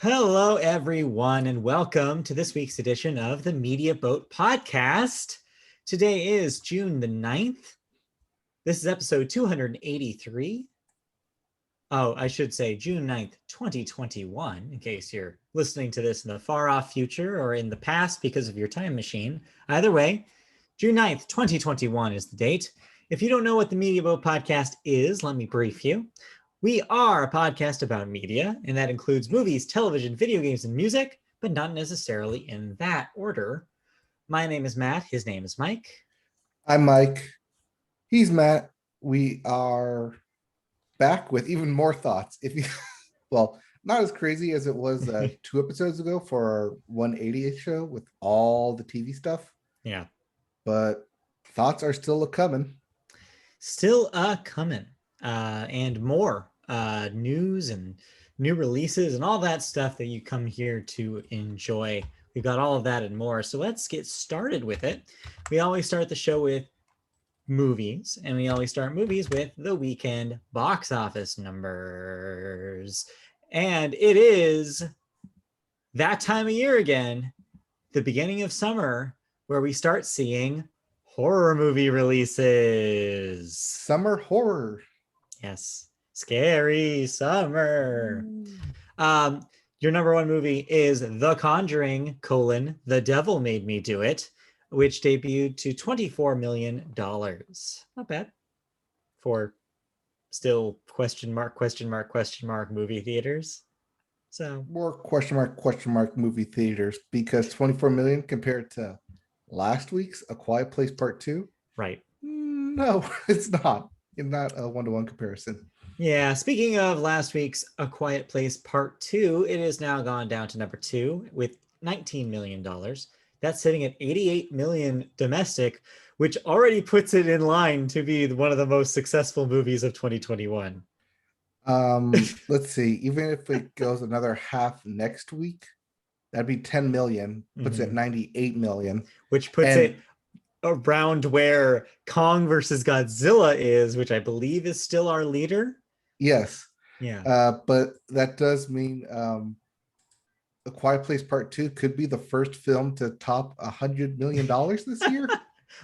Hello, everyone, and welcome to this week's edition of the Media Boat Podcast. Today is June the 9th. This is episode 283. Oh, I should say June 9th, 2021, in case you're listening to this in the far-off future or in the past because of your time machine. Either way, June 9th, 2021 is the date. If you don't know what the Media Boat Podcast is, let me brief you. We are a podcast about media, and that includes movies, television, video games, and music, but not necessarily in that order. My name is Matt. His name is Mike. I'm Mike. He's Matt. We are back with even more thoughts. Well, not as crazy as it was 2 episodes ago for our 180th show with all the TV stuff. Yeah. But thoughts are still a-coming. Still a-coming. And more news and new releases and all that stuff that you come here to enjoy. We've got all of that and more. So let's get started with it. We always start the show with movies, and we always start movies with the weekend box office numbers. And it is that time of year again, the beginning of summer, where we start seeing horror movie releases. Summer horror. Yes. Scary summer. Your number one movie is The Conjuring, The Devil Made Me Do It, which debuted to $24 million. Not bad for still question mark movie theaters. So more question mark movie theaters, because 24 million compared to last week's A Quiet Place Part 2. Right. No, it's not. Not a one-to-one comparison. Yeah, speaking of last week's A Quiet Place Part 2, it has now gone down to number 2 with $19 million. That's sitting at 88 million domestic, which already puts it in line to be one of the most successful movies of 2021. Let's see. Even if it goes another half next week, that'd be 10 million, puts it at 98 million. Which puts it around where Kong versus Godzilla is, which I believe is still our leader. Yes. Yeah. But that does mean A Quiet Place Part 2 could be the first film to top $100 million this year.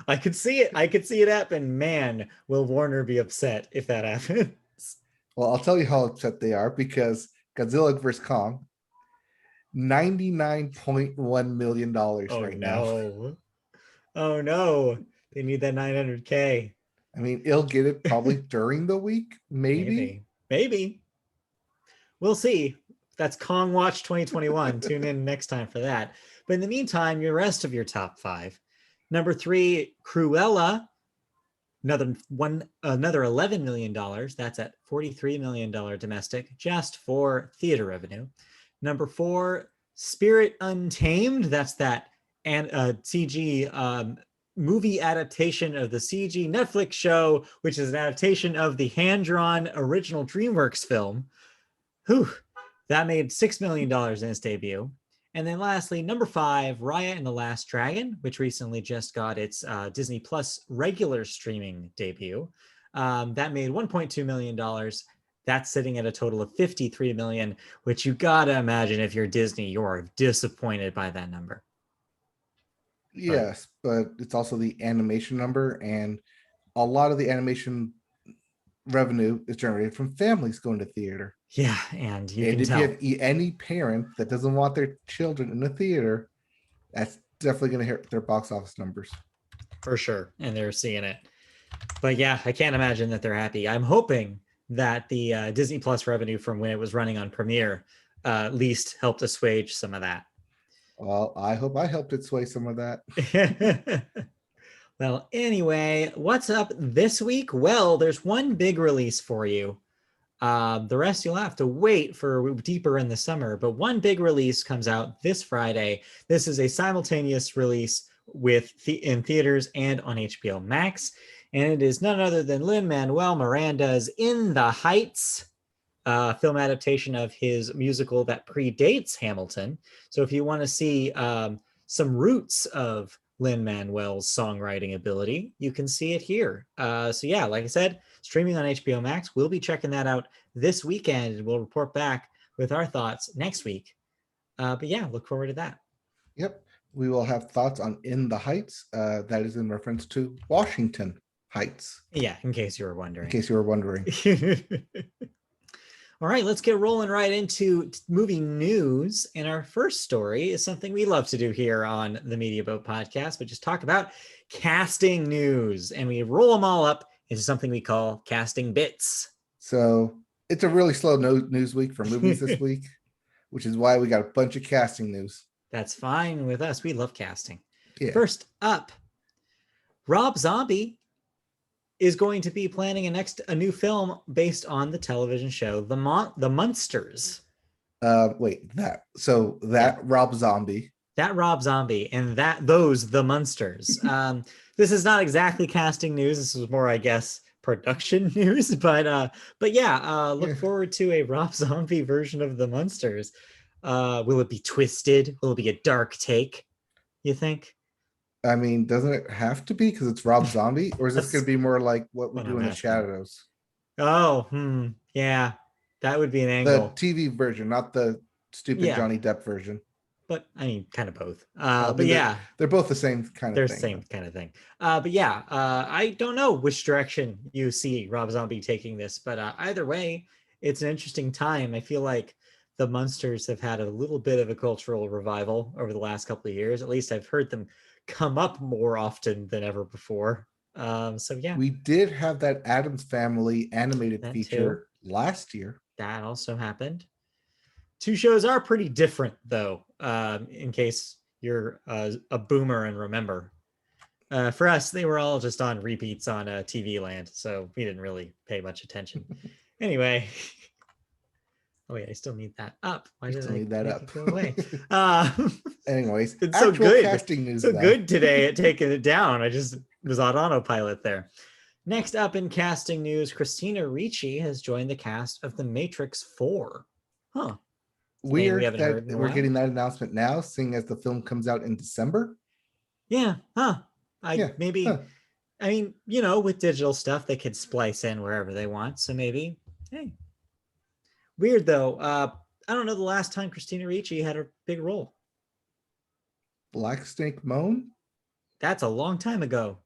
I could see it. I could see it happen. Man, will Warner be upset if that happens? Well, I'll tell you how upset they are, because Godzilla vs. Kong, $99.1 million now. Oh no, they need that 900K. I mean, it'll get it probably during the week, maybe. We'll see. That's Kong Watch 2021. Tune in next time for that. But in the meantime, your rest of your top 5. Number 3, Cruella, another $11 million. That's at $43 million domestic, just for theater revenue. Number 4, Spirit Untamed. That's that CG movie adaptation of the CG Netflix show, which is an adaptation of the hand-drawn original DreamWorks film. That made $6 million in its debut. And then lastly, number 5, Raya and the Last Dragon, which recently just got its Disney Plus regular streaming debut. That made $1.2 million. That's sitting at a total of $53 million, which you gotta imagine if you're Disney, you're disappointed by that number. Yes, but it's also the animation number, and a lot of the animation revenue is generated from families going to theater. Yeah, and you can if tell. You have any parent that doesn't want their children in the theater, that's definitely going to hit their box office numbers. For sure, and they're seeing it. But yeah, I can't imagine that they're happy. I'm hoping that the Disney Plus revenue from when it was running on Premiere at least helped assuage some of that. Well, I hope I helped it sway some of that. Well, anyway, what's up this week? Well, there's one big release for you. The rest you'll have to wait for deeper in the summer, but one big release comes out this Friday. This is a simultaneous release in theaters and on HBO Max, and it is none other than Lin-Manuel Miranda's In the Heights, film adaptation of his musical that predates Hamilton. So if you want to see some roots of Lin-Manuel's songwriting ability, you can see it here. So yeah, like I said, streaming on HBO Max. We'll be checking that out this weekend, and we'll report back with our thoughts next week But yeah, look forward to that. Yep. We will have thoughts on In the Heights. That is in reference to Washington Heights, Yeah, in case you were in wondering. case you were wondering. All right, let's get rolling right into movie news. And our first story is something we love to do here on the Media Boat podcast, but just talk about casting news. And we roll them all up into something we call casting bits. So it's a really slow news week for movies this week, which is why we got a bunch of casting news. That's fine with us. We love casting. Yeah. First up, Rob Zombie is going to be planning a new film based on the television show The Munsters. Rob Zombie. That Rob Zombie and the Munsters. This is not exactly casting news. This is more, I guess, production news. But yeah, look forward to a Rob Zombie version of The Munsters. Will it be twisted? Will it be a dark take, you think? I mean, doesn't it have to be because it's Rob Zombie? Or is this going to be more like what we do in the shadows? Oh, yeah. That would be an angle. The TV version, not the stupid Johnny Depp version. But I mean, kind of both. But yeah. They're both the same kind of thing. They're the same kind of thing. But yeah, I don't know which direction you see Rob Zombie taking this, but either way, it's an interesting time. I feel like the Munsters have had a little bit of a cultural revival over the last couple of years. At least I've heard them come up more often than ever before. So yeah. We did have that Addams Family animated feature last year. That also happened. Two shows are pretty different, though, in case you're a boomer and remember. For us, they were all just on repeats on TV Land, so we didn't really pay much attention. Anyway. Oh, yeah, I still need that up. Why did I need that up? It go away? Anyways, it's so good. Casting news so good today at taking it down. I just was on autopilot there. Next up in casting news, Christina Ricci has joined the cast of The Matrix 4. Huh. Weird that we're getting that announcement now, seeing as the film comes out in December. Yeah. I mean, you know, with digital stuff, they could splice in wherever they want. So maybe, hey. Weird though. I don't know the last time Christina Ricci had a big role. Black Snake Moan? That's a long time ago.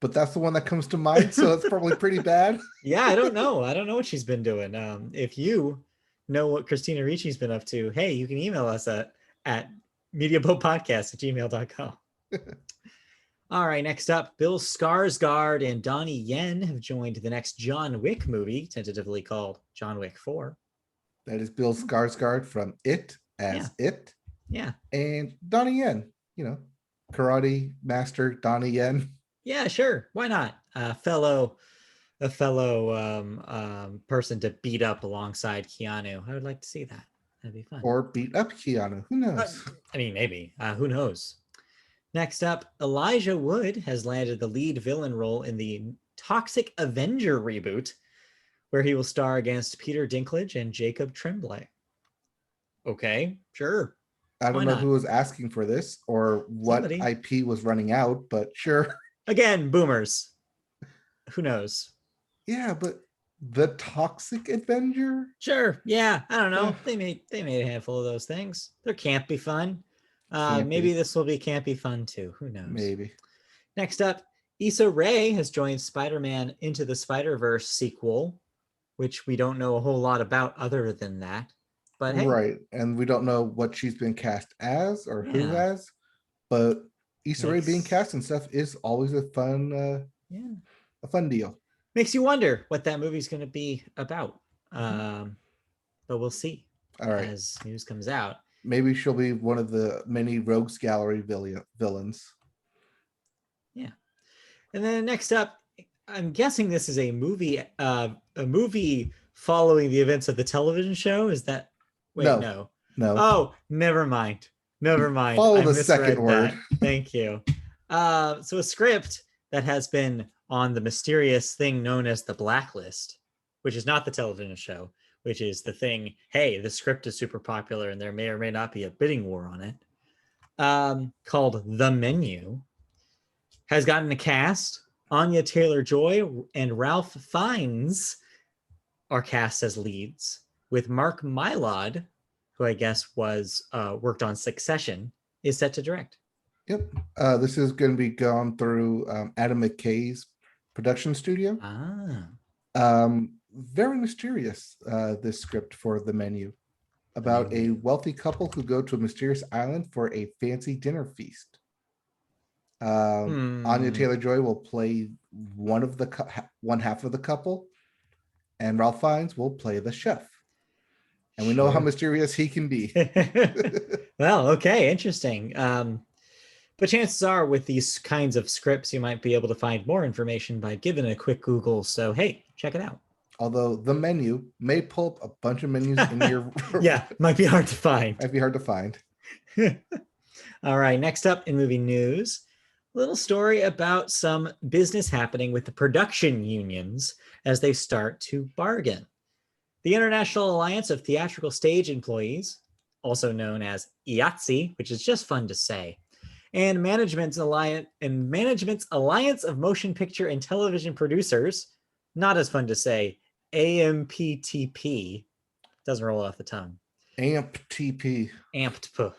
But that's the one that comes to mind, so it's probably pretty bad. Yeah, I don't know. I don't know what she's been doing. If you know what Christina Ricci's been up to, hey, you can email us at mediaboatpodcast@gmail.com. All right, next up, Bill Skarsgård and Donnie Yen have joined the next John Wick movie, tentatively called John Wick 4. That is Bill Skarsgård from It as It. Yeah. And Donnie Yen, you know, karate master Donnie Yen. Yeah, sure. Why not? A fellow person to beat up alongside Keanu. I would like to see that. That'd be fun. Or beat up Keanu. Who knows? I mean, maybe. Who knows? Next up, Elijah Wood has landed the lead villain role in the Toxic Avenger reboot, where he will star against Peter Dinklage and Jacob Tremblay. Okay, sure. I don't know who was asking for this or what IP was running out, but sure. Again, boomers. Who knows? Yeah, but the Toxic Avenger? Sure. Yeah, I don't know. They made a handful of those things. They can't be fun. Maybe this will be campy fun too. Who knows? Maybe. Next up, Issa Rae has joined Spider-Man Into the Spider-Verse sequel, which we don't know a whole lot about other than that. But hey. Right, and we don't know what she's been cast as or who has. But Issa Rae being cast and stuff is always a fun deal. Makes you wonder what that movie's going to be about. But we'll see. All right. As news comes out. Maybe she'll be one of the many Rogues Gallery villains. Yeah. And then next up, I'm guessing this is a movie following the events of the television show. Is that? Wait, no. Oh, never mind. Follow the second word. Thank you. So a script that has been on the mysterious thing known as the Blacklist, which is not the television show, which is the thing, hey, the script is super popular and there may or may not be a bidding war on it, called The Menu, has gotten a cast. Anya Taylor-Joy and Ralph Fiennes are cast as leads, with Mark Mylod, who I guess was worked on Succession, is set to direct. Yep. This is going to be gone through Adam McKay's production studio. Very mysterious, this script for The Menu, about a wealthy couple who go to a mysterious island for a fancy dinner feast. Anya Taylor-Joy will play one half of the couple, and Ralph Fiennes will play the chef. And we know how mysterious he can be. Well, okay, interesting. But chances are with these kinds of scripts, you might be able to find more information by giving a quick Google. So, hey, check it out. Although The Menu may pull up a bunch of menus in your... Yeah, might be hard to find. Might be hard to find. All right, next up in movie news, a little story about some business happening with the production unions as they start to bargain. The International Alliance of Theatrical Stage Employees, also known as IATSE, which is just fun to say, and Management's Alliance of Motion Picture and Television Producers, not as fun to say, AMPTP, doesn't roll off the tongue. AMPTP. AMPTP.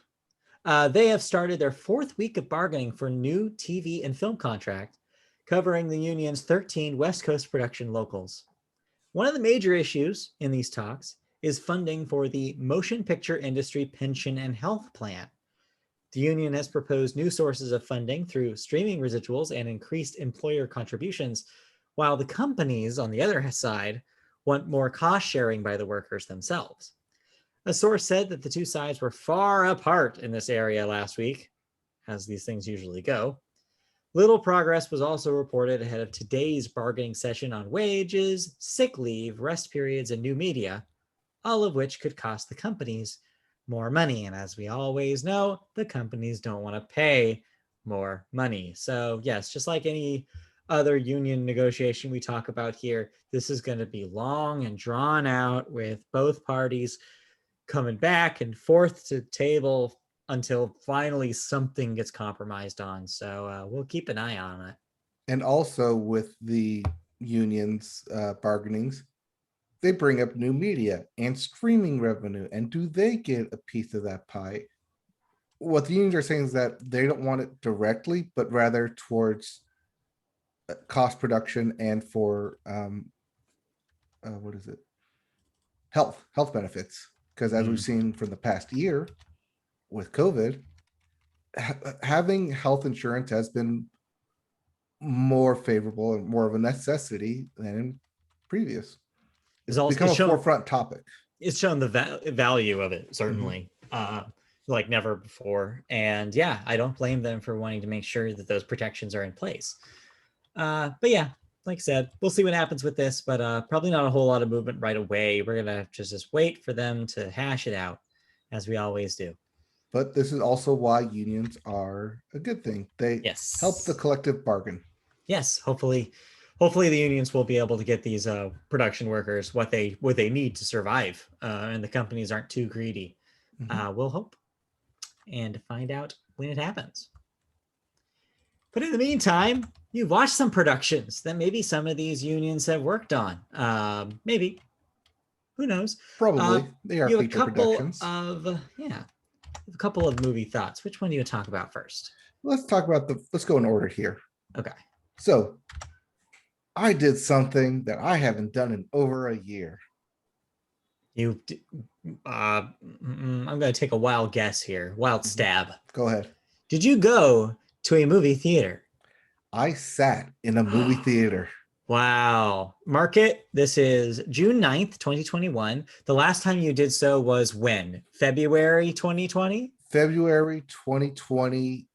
They have started their 4th week of bargaining for new TV and film contract, covering the union's 13 West Coast production locals. One of the major issues in these talks is funding for the Motion Picture Industry Pension and Health Plan. The union has proposed new sources of funding through streaming residuals and increased employer contributions, while the companies, on the other side, want more cost sharing by the workers themselves. A source said that the two sides were far apart in this area last week, as these things usually go. Little progress was also reported ahead of today's bargaining session on wages, sick leave, rest periods, and new media, all of which could cost the companies more money. And as we always know, the companies don't want to pay more money. So yes, just like any other union negotiation we talk about here, this is going to be long and drawn out with both parties coming back and forth to table until finally something gets compromised on. So we'll keep an eye on it. And also with the unions bargainings, they bring up new media and streaming revenue. And do they get a piece of that pie? What the unions are saying is that they don't want it directly, but rather towards cost production and for health benefits. Because as we've seen from the past year with COVID, having health insurance has been more favorable and more of a necessity than in previous. It's become a forefront topic. It's shown the value of it, certainly, like never before. And yeah, I don't blame them for wanting to make sure that those protections are in place. But yeah, like I said, we'll see what happens with this, but probably not a whole lot of movement right away. We're going to have to just wait for them to hash it out, as we always do. But this is also why unions are a good thing. They help the collective bargain. Yes, hopefully the unions will be able to get these production workers what they need to survive, and the companies aren't too greedy. We'll hope and find out when it happens. But in the meantime, you've watched some productions that maybe some of these unions have worked on. Maybe. Who knows? Probably. They are feature productions. A couple of movie thoughts. Which one do you talk about first? Let's talk about let's go in order here. Okay. So I did something that I haven't done in over a year. I'm going to take a wild guess here. Wild stab. Go ahead. Did you go to a movie theater? I sat in a movie theater. Wow. Mark it. This is June 9th, 2021. The last time you did so was when? February 2020? February 2020,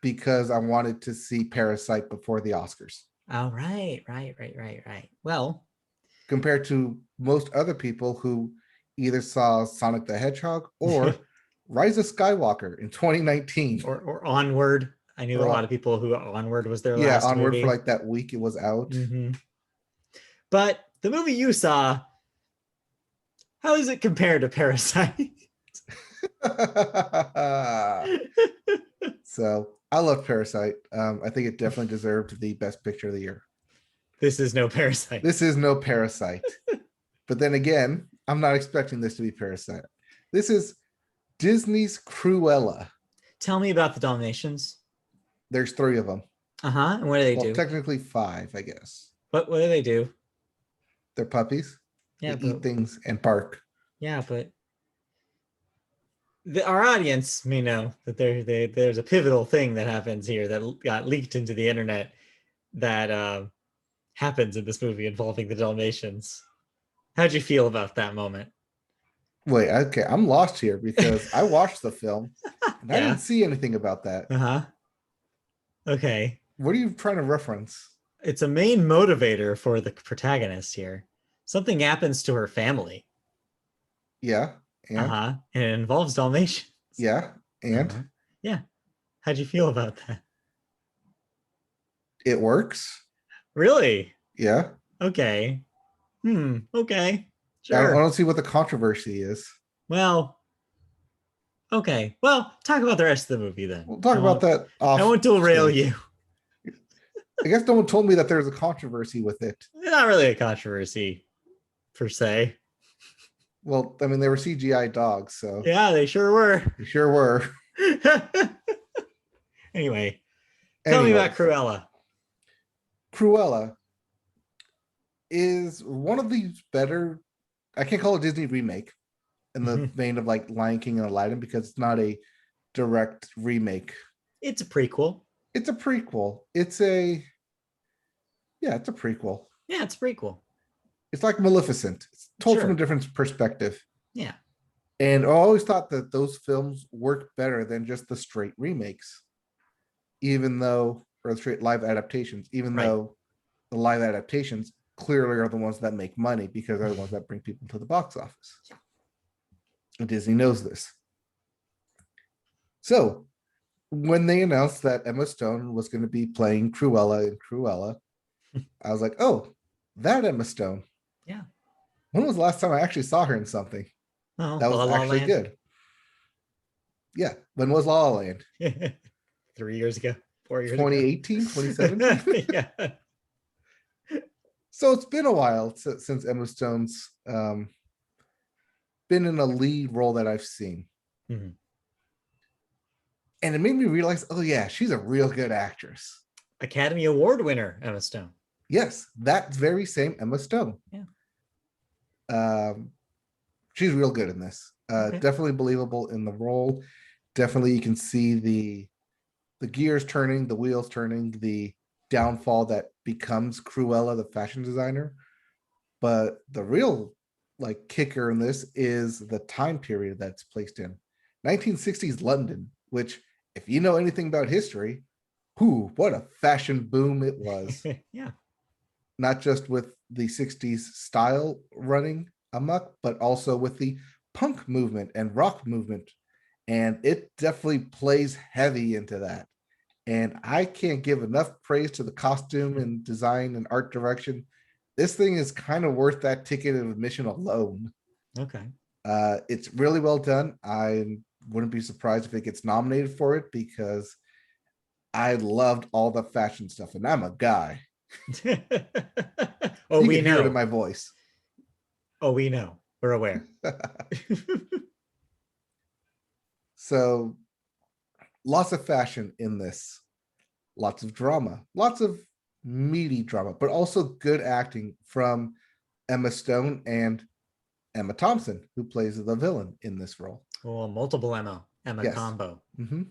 because I wanted to see Parasite before the Oscars. Oh, right. Well, compared to most other people who either saw Sonic the Hedgehog or Rise of Skywalker in 2019. Or Onward. I knew a lot of people who Onward was their last Onward movie. For like that week it was out. But the movie you saw, how does it compare to Parasite? So I love Parasite. I think it definitely deserved the best picture of the year. This is no Parasite. This is no Parasite. But then again, I'm not expecting this to be Parasite. This is Disney's Cruella. Tell me about the Dalmatians. There's 3 of them. Uh-huh. And what do they Well, do? technically 5, I guess. What do they do? They're puppies. Yeah, They eat things and bark. yeah, but our audience may know that there's a pivotal thing that happens here that got leaked into the internet that happens in this movie involving the Dalmatians. How'd you feel about that moment? Wait, okay, I'm lost here because I watched the film and I Yeah. didn't see anything about that. Uh-huh. Okay. What are you trying to reference? It's a main motivator for the protagonist here. Something happens to her family. Yeah, and Uh-huh. And it involves Dalmatians. yeah, and Uh-huh. Yeah. How'd you feel about that? it works. Really? Yeah. Okay. Okay. I Sure. don't see what the controversy is. Well, okay. Well, talk about the rest of the movie then. We'll talk about that off. I won't derail stage. you. I guess no one told me that there's a controversy with it. Not really a controversy per se. Well, I mean, they were CGI dogs, so Yeah, they sure were. they sure were. Anyway, tell me about Cruella. Cruella is one of the better, I can't call it a Disney remake in the vein of like Lion King and Aladdin because it's not a direct remake. It's a prequel. It's a prequel. It's a prequel. Yeah, it's a prequel. It's like Maleficent. It's told from a different perspective. Yeah. And I always thought that those films worked better than just the straight remakes, or straight live adaptations, even though the live adaptations clearly are the ones that make money because they're the ones that bring people to the box office. Yeah. And Disney knows this. So when they announced that Emma Stone was going to be playing Cruella in Cruella, I was like, oh, that Emma Stone. Yeah. When was the last time I actually saw her in something? Oh, that was actually good. Yeah. When was La La Land? 3 years ago. 4 years 2018, 2017? Yeah. So it's been a while since Emma Stone's been in a lead role that I've seen. Mm-hmm. And it made me realize, oh yeah, she's a real good actress. Academy Award winner, Emma Stone. Yes, that very same Emma Stone. Yeah. She's real good in this. Definitely believable in the role. Definitely you can see the gears turning, the wheels turning, the downfall that becomes Cruella, the fashion designer. But the real like kicker in this is the time period that's placed in 1960s London, which if you know anything about history, what a fashion boom it was. Yeah. Not just with the 60s style running amok, but also with the punk movement and rock movement. And it definitely plays heavy into that. And I can't give enough praise to the costume and design and art direction. This thing is kind of worth that ticket of admission alone. Okay. It's really well done. I wouldn't be surprised if it gets nominated for it because I loved all the fashion stuff, and I'm a guy. Oh, you we can know hear it in my voice. Oh, we know. We're aware. So lots of fashion in this, lots of drama, lots of meaty drama, but also good acting from Emma Stone and Emma Thompson, who plays the villain in this role. Oh, multiple Emma combo. Mm-hmm.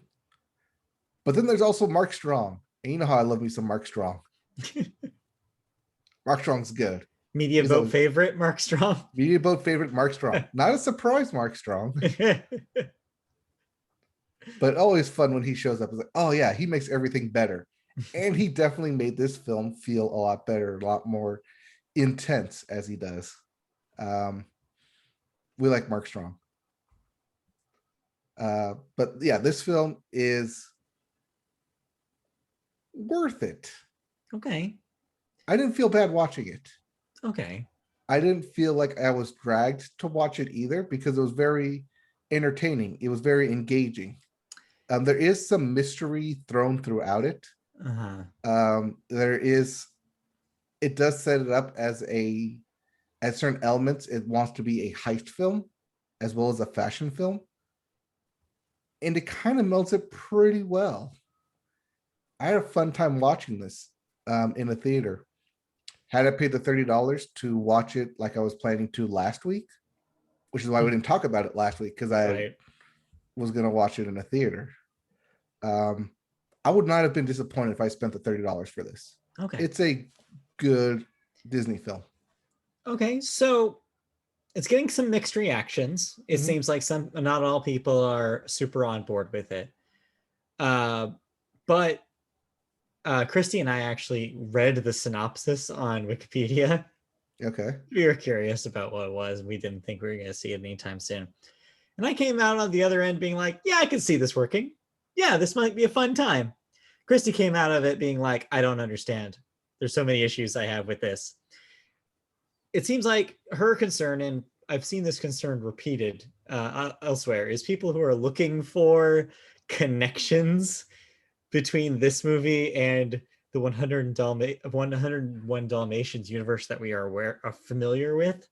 But then there's also Mark Strong. And you know how I love me some Mark Strong. Mark Strong's good. Media vote favorite, Mark Strong. Media vote favorite, Mark Strong. Not a surprise, Mark Strong. But always fun when he shows up. It's like, oh yeah, he makes everything better. And he definitely made this film feel a lot better, a lot more intense as he does. We like Mark Strong. But yeah, this film is worth it. Okay. I didn't feel bad watching it. Okay. I didn't feel like I was dragged to watch it either because it was very entertaining. It was very engaging. There is some mystery thrown throughout it. Uh-huh. It does set it up as at certain elements, it wants to be a heist film as well as a fashion film. and it kind of melts it pretty well. I had a fun time watching this in a theater. Had I paid the $30 to watch it like I was planning to last week, which is why we didn't talk about it last week, because I was going to watch it in a theater. I would not have been disappointed if I spent the $30 for this. Okay. It's a good Disney film. Okay, so it's getting some mixed reactions. It seems like not all people are super on board with it. But Christy and I actually read the synopsis on Wikipedia. Okay. We were curious about what it was. We didn't think we were going to see it anytime soon. And I came out on the other end being like, yeah, I can see this working. Yeah, this might be a fun time. Christy came out of it being like, I don't understand. There's so many issues I have with this. It seems like her concern, and I've seen this concern repeated elsewhere, is people who are looking for connections between this movie and the 101 Dalmatians universe that we are familiar with.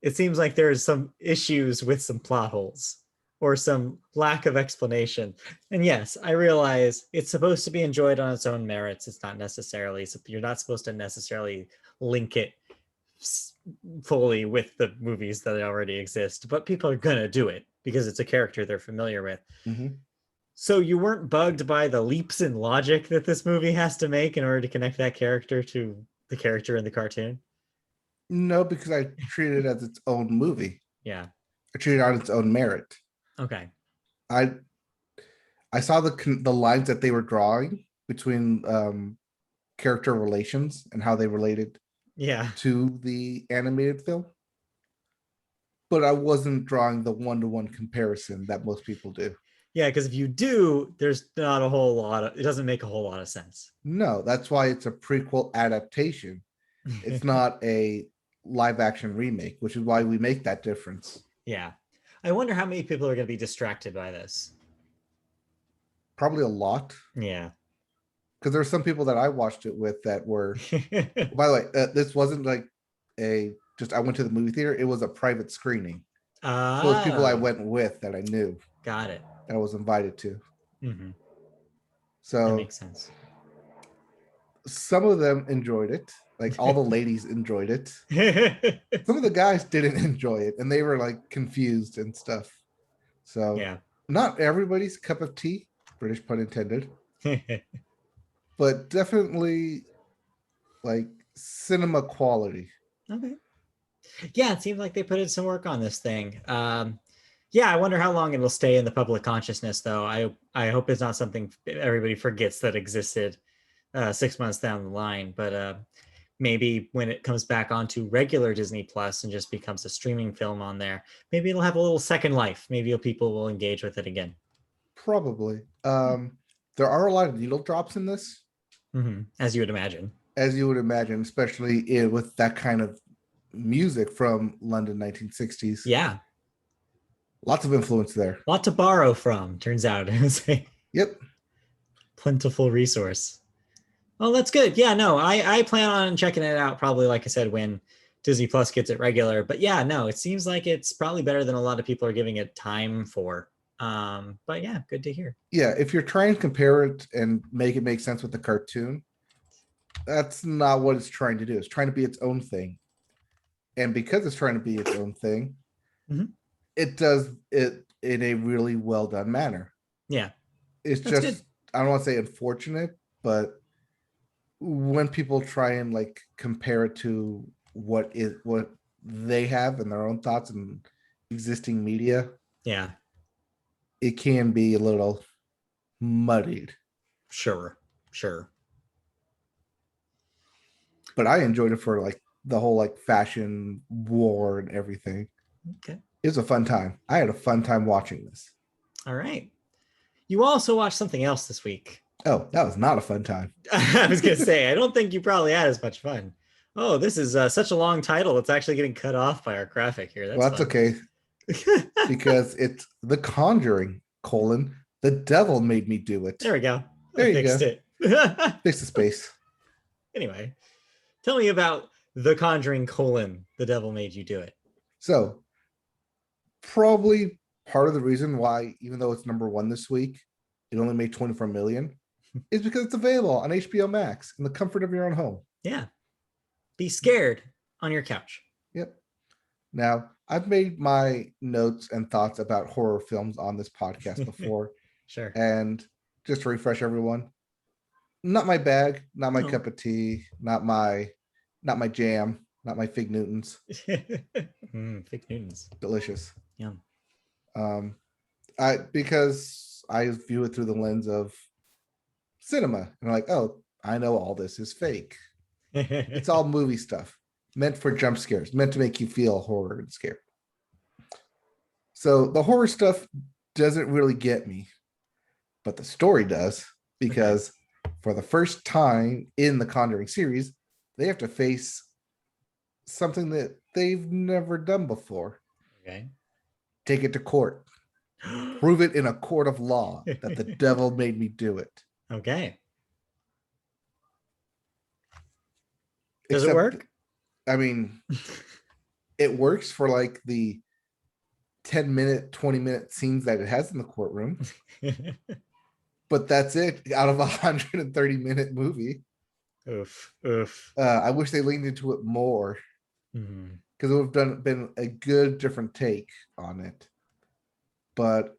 It seems like there's some issues with some plot holes or some lack of explanation. And yes, I realize it's supposed to be enjoyed on its own merits. It's not necessarily, you're not supposed to necessarily link it fully with the movies that already exist, but people are gonna do it because it's a character they're familiar with. So you weren't bugged by the leaps in logic that this movie has to make in order to connect that character to the character in the cartoon? No, because I treat it as its own movie. Yeah. I treat it on its own merit. Okay. I saw the lines that they were drawing between character relations and how they related to the animated film. But I wasn't drawing the one-to-one comparison that most people do. Yeah, because if you do, there's not a whole lot of, it doesn't make a whole lot of sense. No, that's why it's a prequel adaptation. It's not a live action remake, which is why we make that difference. Yeah. I wonder how many people are going to be distracted by this. Probably a lot. Yeah. Because there's some people that I watched it with that were, by the way, this wasn't like I went to the movie theater. It was a private screening. So it was people I went with that I knew. Got it. That I was invited to. So that makes sense. Some of them enjoyed it. Like all the ladies enjoyed it. Some of the guys didn't enjoy it and they were like confused and stuff. So yeah, not everybody's cup of tea, British pun intended. But definitely like cinema quality. Okay. Yeah, it seems like they put in some work on this thing. Yeah, I wonder how long it will stay in the public consciousness, though. I hope it's not something everybody forgets that existed 6 months down the line. But maybe when it comes back onto regular Disney Plus and just becomes a streaming film on there, maybe it'll have a little second life. Maybe people will engage with it again. Probably. There are a lot of needle drops in this. As you would imagine. As you would imagine, especially with that kind of music from London 1960s. Yeah. Lots of influence there. A lot to borrow from, turns out. Yep. Plentiful resource. Oh, that's good. Yeah, no, I plan on checking it out probably, like I said, when Disney Plus gets it regular. But yeah, no, it seems like it's probably better than a lot of people are giving it time for. But yeah, good to hear. Yeah, if you're trying to compare it and make it make sense with the cartoon, that's not what it's trying to do. It's trying to be its own thing. And because it's trying to be its own thing, it does it in a really well done manner. Yeah. It's that's just good. I don't want to say unfortunate, but when people try and like compare it to what they have in their own thoughts and existing media, yeah, it can be a little muddied. Sure. But I enjoyed it for like the whole like fashion war and everything. Okay. It was a fun time. I had a fun time watching this. All right. You also watched something else this week. Oh, that was not a fun time. I was going to say, I don't think you probably had as much fun. Oh, this is such a long title. It's actually getting cut off by our graphic here. That's okay. Because it's The Conjuring, the devil made me do it. There we go. There you fixed go. It. Fix the space. Anyway, tell me about The Conjuring, the devil made you do it. So, probably part of the reason why, even though it's number one this week, it only made 24 million is because it's available on HBO Max in the comfort of your own home. Yeah. Be scared on your couch. Yep. Now, I've made my notes and thoughts about horror films on this podcast before. Sure. And just to refresh everyone, not my bag, not my No. cup of tea, not my jam, not my Fig Newtons. Fig Newtons. Delicious. Yum. Because I view it through the lens of cinema. And I'm like, oh, I know all this is fake. It's all movie stuff. Meant for jump scares, meant to make you feel horror and scared. So the horror stuff doesn't really get me, but the story does, because for the first time in the Conjuring series, they have to face something that they've never done before. Okay. Take it to court. Prove it in a court of law that the devil made me do it. Okay. Does it work? I mean, it works for like the 10-minute, 20-minute scenes that it has in the courtroom. But that's it out of a 130-minute movie. Oof. I wish they leaned into it more, because it would have been a good different take on it. But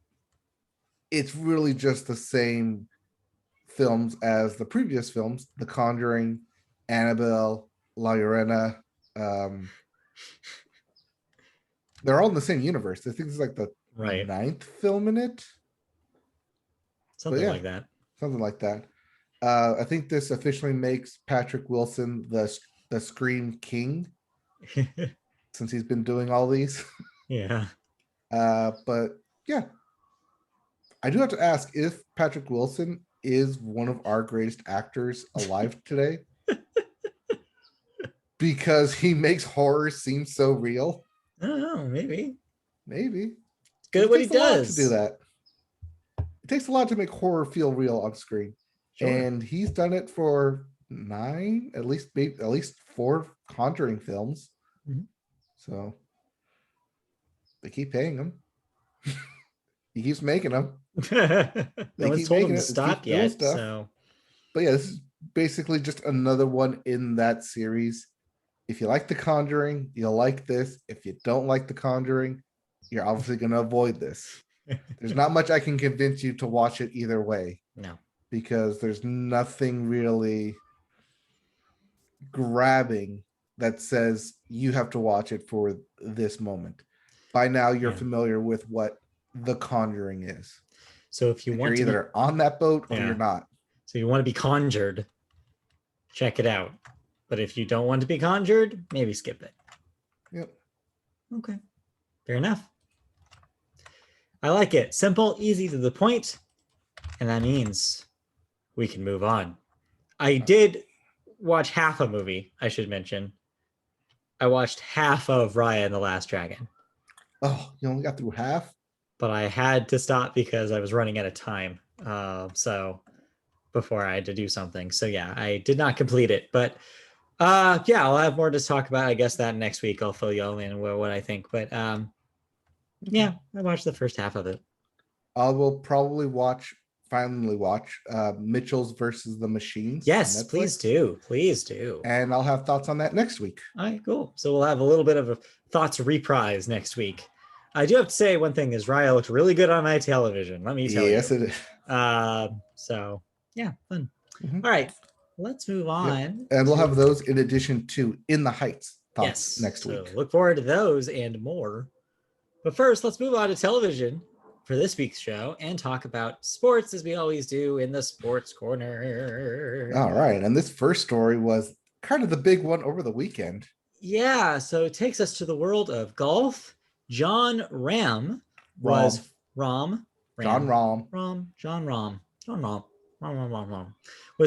it's really just the same films as the previous films: The Conjuring, Annabelle, La Llorona. They're all in the same universe. I think it's like the ninth film in it. Something like that. Something like that. I think this officially makes Patrick Wilson the Scream King, since he's been doing all these. Yeah. But yeah, I do have to ask if Patrick Wilson is one of our greatest actors alive today, because he makes horror seem so real. I don't know. Maybe. It's good at what he does. To do that. It takes a lot to make horror feel real on screen. Sure. And he's done it for at least 4 Conjuring films. So they keep paying him. He keeps making them. No one's told him to stop yet. So, but yeah, this is basically just another one in that series. If you like The Conjuring, you'll like this. If you don't like The Conjuring, you're obviously going to avoid this. There's not much I can convince you to watch it either way. No. Because there's nothing really grabbing that says you have to watch it for this moment. By now, you're familiar with what The Conjuring is. So if you want you're either on that boat or you're not. So you want to be conjured, check it out. But if you don't want to be conjured, maybe skip it. Yep. Okay. Fair enough. I like it. Simple, easy, to the point. And that means we can move on. I did watch half a movie, I should mention. I watched half of Raya and the Last Dragon. Oh, you only got through half? But I had to stop because I was running out of time. So before I had to do something. So yeah, I did not complete it. But yeah, I'll have more to talk about. I guess that next week I'll fill you all in what I think. But yeah, I watched the first half of it. I will probably finally watch Mitchell's versus the Machines. Yes, please do. And I'll have thoughts on that next week. All right, cool. So we'll have a little bit of a thoughts reprise next week. I do have to say one thing is Raya looked really good on my television. Let me tell you. Yes, it is. So yeah, fun. All right, let's move on. And we'll have those in addition to In the Heights thoughts next week. Look forward to those and more. But first, let's move on to television for this week's show and talk about sports, as we always do in the sports corner. All right. And this first story was kind of the big one over the weekend. Yeah. So it takes us to the world of golf. John Rahm was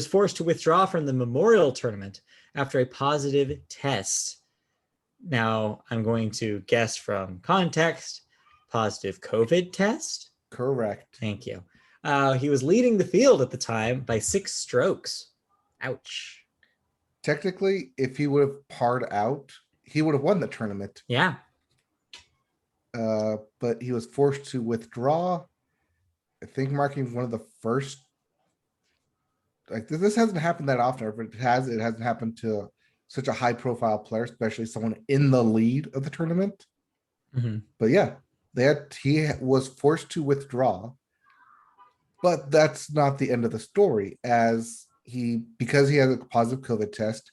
forced to withdraw from the Memorial Tournament after a positive test. Now, I'm going to guess from context, positive COVID test? Correct. Thank you. He was leading the field at the time by 6 strokes. Ouch. Technically, if he would have parred out, he would have won the tournament. Yeah. but he was forced to withdraw. I think marking one of the first. Like this hasn't happened that often. Or if it hasn't happened to such a high-profile player, especially someone in the lead of the tournament. Mhm. But yeah, he was forced to withdraw. But that's not the end of the story, because he has a positive COVID test,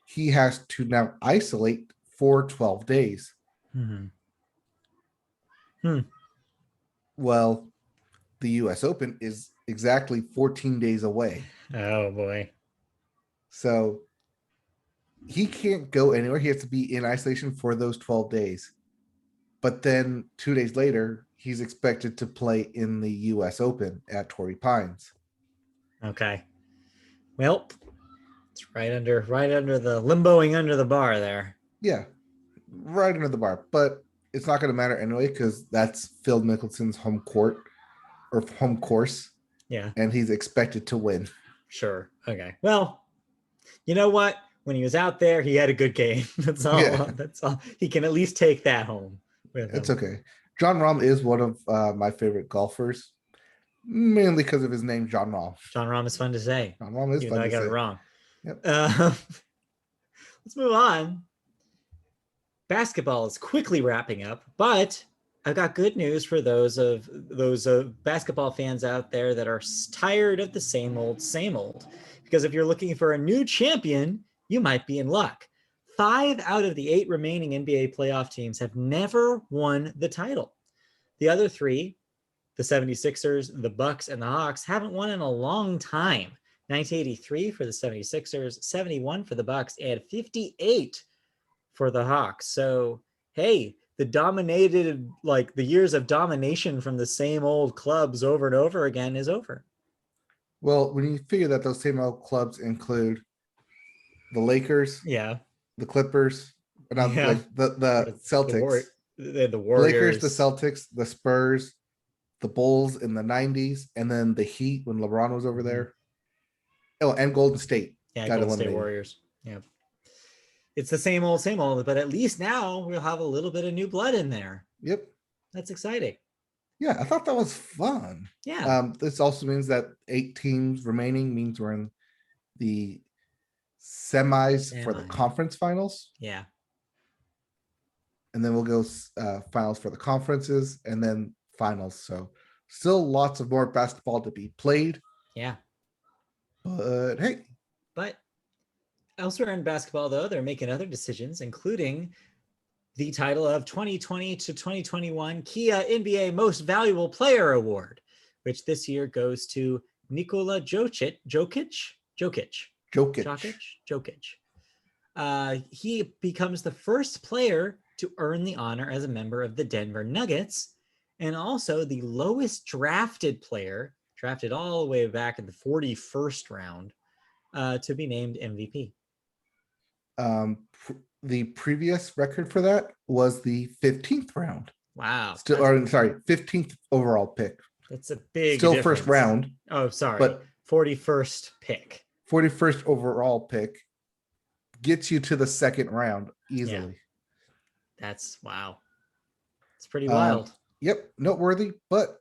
he has to now isolate for 12 days. Mhm. Hmm. Well, the US Open is exactly 14 days away. Oh boy. So he can't go anywhere. He has to be in isolation for those 12 days. But then 2 days later, he's expected to play in the US Open at Torrey Pines. Okay. Well, it's right under the limboing under the bar there. Yeah, right under the bar. But it's not going to matter anyway because that's Phil Mickelson's home court or home course. Yeah. And he's expected to win. Sure. Okay. Well, you know what? When he was out there, he had a good game. That's all. Yeah. That's all. He can at least take that home with It's him. okay. John Rahm is one of my favorite golfers, mainly because of his name, John Rahm. John Rahm is fun to say. John Rahm is Even fun though I to got say. it wrong. Yep. Let's move on. Basketball is quickly wrapping up, but I've got good news for those basketball fans out there that are tired of the same old. Because if you're looking for a new champion, you might be in luck. 5 out of the 8 remaining NBA playoff teams have never won the title. The other 3, the 76ers, the Bucks, and the Hawks, haven't won in a long time. 1983 for the 76ers, 71 for the Bucks, and 58 for the Hawks. So, hey, the years of domination from the same old clubs over and over again is over. Well, when you figure that those same old clubs include the Lakers, Yeah. the Clippers, like the Celtics, the Lakers, the Warriors. Celtics, the Spurs, the Bulls in the 90s, and then the Heat when LeBron was over there. Oh, and Golden State. Yeah, got Golden State eliminated. Warriors. Yeah. It's the same old, but at least now we'll have a little bit of new blood in there. Yep. That's exciting. Yeah, I thought that was fun. Yeah. This also means that 8 teams remaining means we're in the semis for the conference finals. Yeah. And then we'll go finals for the conferences and then finals. So still lots of more basketball to be played. Yeah. But hey. But elsewhere in basketball, though, they're making other decisions, including the title of 2020 to 2021 Kia NBA Most Valuable Player Award, which this year goes to Nikola Jokic. He becomes the first player to earn the honor as a member of the Denver Nuggets, and also the lowest drafted player, drafted all the way back in the 41st round, to be named MVP. The previous record for that was the 15th round. Wow. 15th overall pick. That's a big still difference. First round. Oh, sorry. But 41st pick. 41st overall pick gets you to the second round easily. Yeah. That's wow. It's pretty wild. Yep, noteworthy, but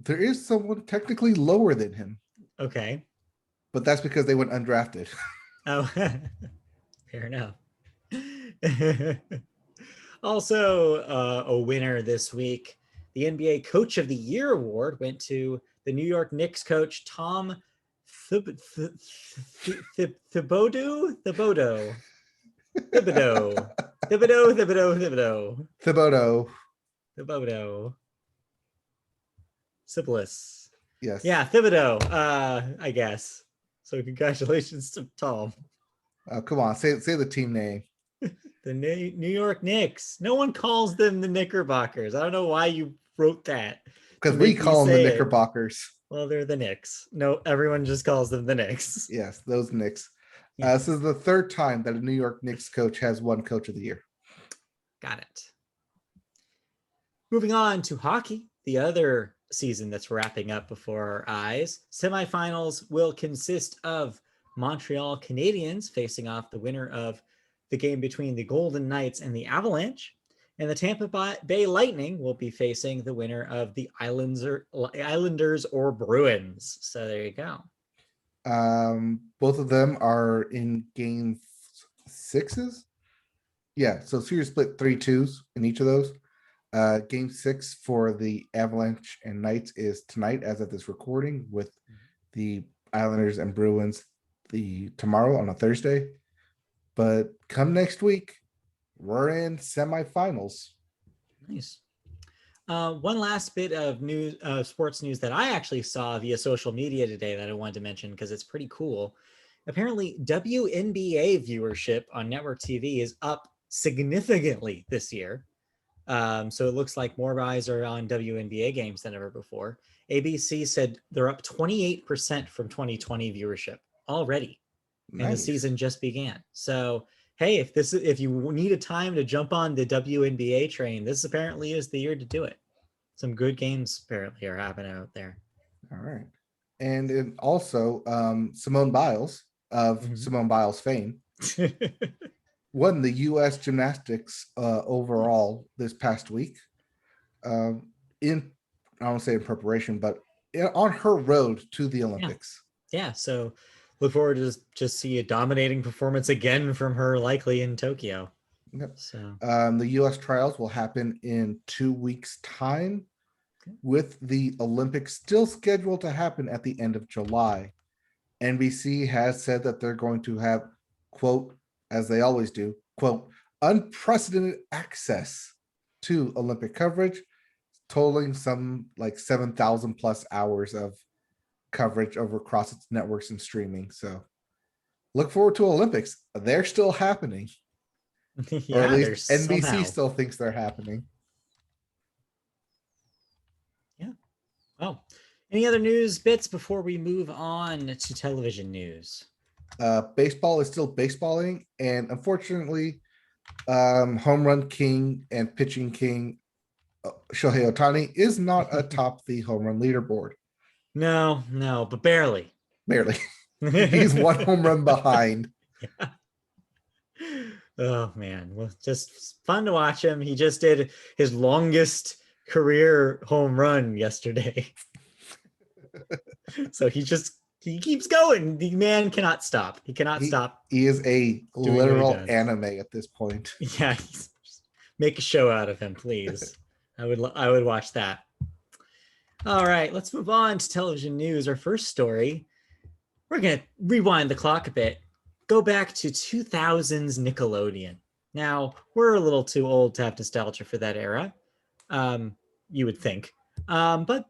there is someone technically lower than him. Okay. But that's because they went undrafted. Oh, fair enough. Also, a winner this week, the NBA Coach of the Year award went to the New York Knicks coach Tom Thibodeau. Syphilis. Yes. Yeah, Thibodeau, I guess. So congratulations to Tom. Come on, say the team name. The New York Knicks. No one calls them the Knickerbockers. I don't know why you wrote that. Because we call them the Knickerbockers. Well, they're the Knicks. No, everyone just calls them the Knicks. Yes, those Knicks. Yeah. This is the 3rd time that a New York Knicks coach has won Coach of the Year. Got it. Moving on to hockey, the other season that's wrapping up before our eyes. Semifinals will consist of Montreal Canadiens facing off the winner of the game between the Golden Knights and the Avalanche. And the Tampa Bay Lightning will be facing the winner of the Islanders or Bruins. So there you go. Both of them are in game sixes. Yeah, so series split 3-2s in each of those. Game 6 for the Avalanche and Knights is tonight as of this recording, with the Islanders and Bruins tomorrow on a Thursday. But come next week, we're in semifinals. Nice. One last bit of news, sports news that I actually saw via social media today that I wanted to mention because it's pretty cool. Apparently, WNBA viewership on network TV is up significantly this year. So it looks like more eyes are on WNBA games than ever before. ABC said they're up 28% from 2020 viewership already. Nice. And the season just began. So, hey, if you need a time to jump on the WNBA train, this apparently is the year to do it. Some good games apparently are happening out there. All right. And also Simone Biles of Simone Biles fame won the U.S. gymnastics overall this past week. I don't say in preparation, but on her road to the Olympics. Yeah. So look forward to just see a dominating performance again from her, likely in Tokyo. Yep. So the U.S. trials will happen in 2 weeks' time, with the Olympics still scheduled to happen at the end of July. NBC has said that they're going to have, quote, as they always do, quote, unprecedented access to Olympic coverage, totaling some like 7,000 plus hours of coverage over across its networks and streaming. So look forward to Olympics. They're still happening. Yeah, or at least NBC still thinks they're happening. Yeah. Well, any other news bits before we move on to television news? Baseball is still baseballing, and unfortunately, home run king and pitching king Shohei Ohtani is not atop the home run leaderboard. No, but barely. Barely. He's one home run behind. Yeah. Oh man, well, just fun to watch him. He just did his longest career home run yesterday. So he keeps going. The man cannot stop. He cannot stop. He is a literal anime at this point. Yeah, make a show out of him, please. I would watch that. All right, let's move on to television news. Our first story, we're going to rewind the clock a bit. Go back to 2000s Nickelodeon. Now, we're a little too old to have nostalgia for that era, you would think. But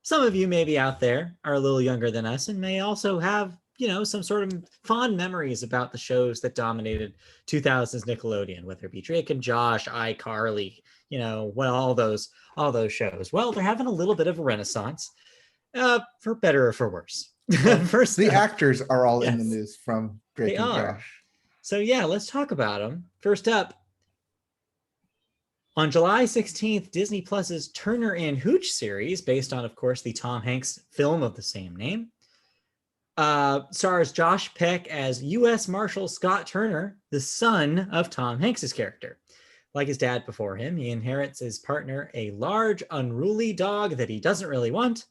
some of you maybe out there are a little younger than us and may also have, some sort of fond memories about the shows that dominated 2000s Nickelodeon, whether it be Drake and Josh, iCarly, all those shows. Well, they're having a little bit of a renaissance, for better or for worse. First, the actors are all in the news from Drake and Josh. So yeah, let's talk about them. First up, on July 16th, Disney Plus's Turner and Hooch series, based on, of course, the Tom Hanks film of the same name, stars Josh Peck as U.S. Marshal Scott Turner, the son of Tom Hanks's character. Like his dad before him, he inherits his partner a large, unruly dog that he doesn't really want,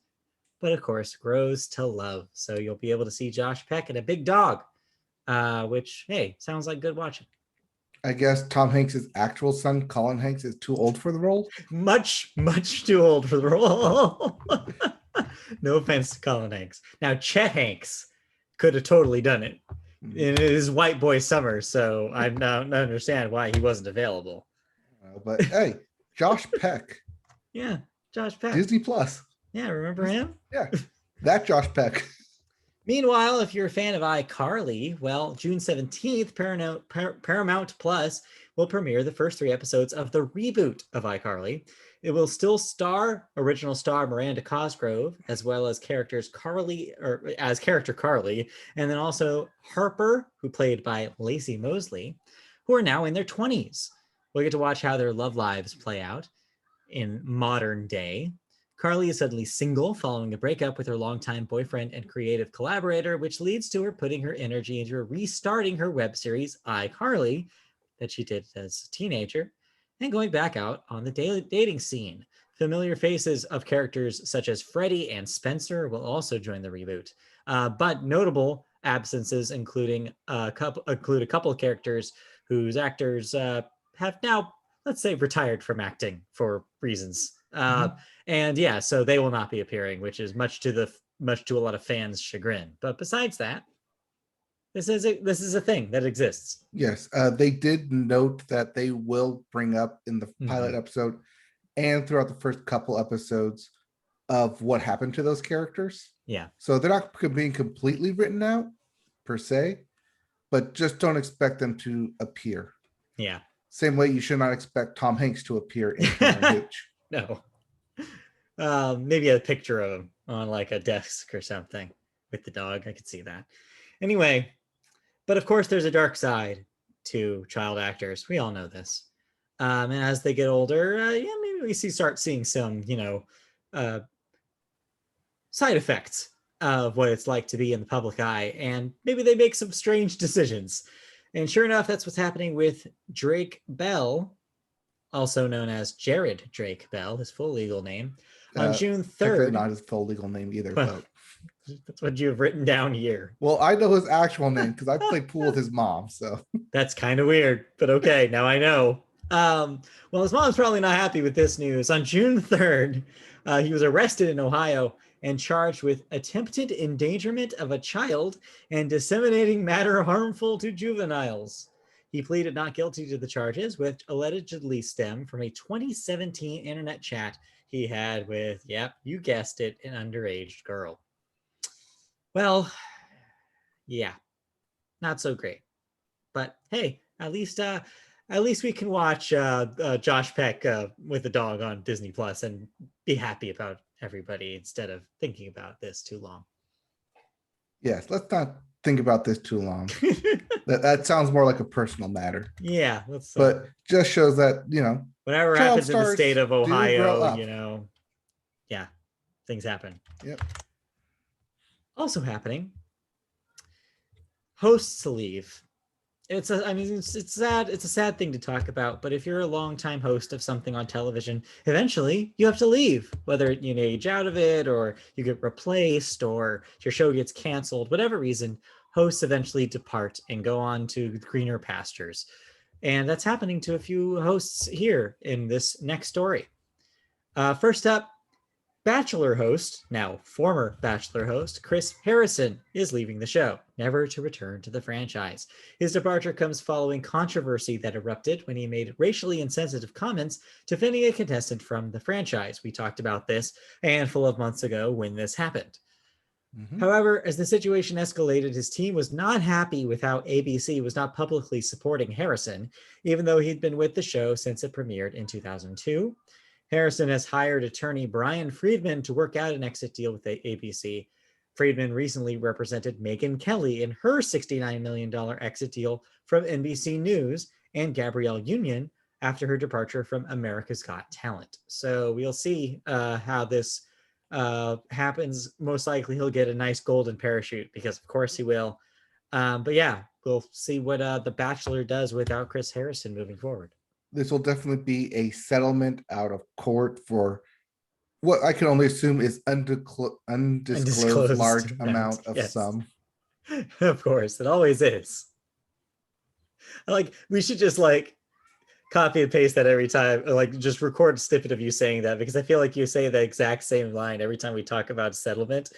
but of course grows to love. So you'll be able to see Josh Peck and a big dog, which, hey, sounds like good watching. I guess Tom Hanks' actual son, Colin Hanks, is too old for the role? Much, much too old for the role. No offense to Colin Hanks. Now, Chet Hanks could have totally done it in his White Boy Summer, so I don't understand why he wasn't available. But hey, Josh Peck. Yeah, Josh Peck. Disney Plus. Yeah, remember him? Yeah, that Josh Peck. Meanwhile, if you're a fan of iCarly, well, June 17th, Paramount Plus will premiere the first 3 episodes of the reboot of iCarly. It will still star original star Miranda Cosgrove, as well as character Carly, and then also Harper, who played by Lacey Mosley, who are now in their 20s. We'll get to watch how their love lives play out in modern day. Carly is suddenly single following a breakup with her longtime boyfriend and creative collaborator, which leads to her putting her energy into restarting her web series, iCarly, that she did as a teenager. and going back out on the daily dating scene. Familiar faces of characters such as Freddie and Spencer will also join the reboot. But notable absences include a couple of characters whose actors have now, let's say, retired from acting for reasons. And yeah, so they will not be appearing, which is much to a lot of fans' chagrin. But besides that, this is a thing that exists. Yes, they did note that they will bring up in the pilot episode and throughout the first couple episodes of what happened to those characters. Yeah. So they're not being completely written out per se, but just don't expect them to appear. Yeah. Same way you should not expect Tom Hanks to appear in Turner and Hooch. No. Maybe a picture of him on like a desk or something with the dog. I could see that. Anyway, but of course there's a dark side to child actors. We all know this. And as they get older, maybe we start seeing some, side effects of what it's like to be in the public eye, and maybe they make some strange decisions. And sure enough, that's what's happening with Drake Bell, also known as Jared Drake Bell, his full legal name, on June 3rd. Not his full legal name either, well, but that's what you have written down here. Well, I know his actual name because I played pool with his mom, so that's kind of weird, but okay, now I know. Well, his mom's probably not happy with this news. On June 3rd, he was arrested in Ohio and charged with attempted endangerment of a child and disseminating matter harmful to juveniles. He pleaded not guilty to the charges, which allegedly stem from a 2017 internet chat he had with, yep, you guessed it, an underage girl. Well, yeah, not so great. But hey, at least we can watch Josh Peck with the dog on Disney Plus and be happy about everybody instead of thinking about this too long. Yes, let's not think about this too long. that sounds more like a personal matter. Yeah, but just shows that, whatever happens in the state of Ohio, yeah, things happen. Yep. Also happening, hosts leave. It's sad. It's a sad thing to talk about, but if you're a longtime host of something on television, eventually you have to leave, whether you age out of it or you get replaced or your show gets canceled, whatever reason, hosts eventually depart and go on to greener pastures. And that's happening to a few hosts here in this next story. First up, Bachelor host, now former Bachelor host, Chris Harrison is leaving the show, never to return to the franchise. His departure comes following controversy that erupted when he made racially insensitive comments defending a contestant from the franchise. We talked about this a handful of months ago when this happened. However, as the situation escalated, his team was not happy with how ABC was not publicly supporting Harrison, even though he'd been with the show since it premiered in 2002. Harrison has hired attorney Brian Friedman to work out an exit deal with ABC. Friedman recently represented Megyn Kelly in her $69 million exit deal from NBC News and Gabrielle Union after her departure from America's Got Talent. So we'll see how this happens. Most likely he'll get a nice golden parachute because of course he will. But yeah, we'll see what The Bachelor does without Chris Harrison moving forward. This will definitely be a settlement out of court for what I can only assume is undisclosed large amount of sum. Of course, it always is. We should just copy and paste that every time, or just record a snippet of you saying that, because I feel like you say the exact same line every time we talk about settlement.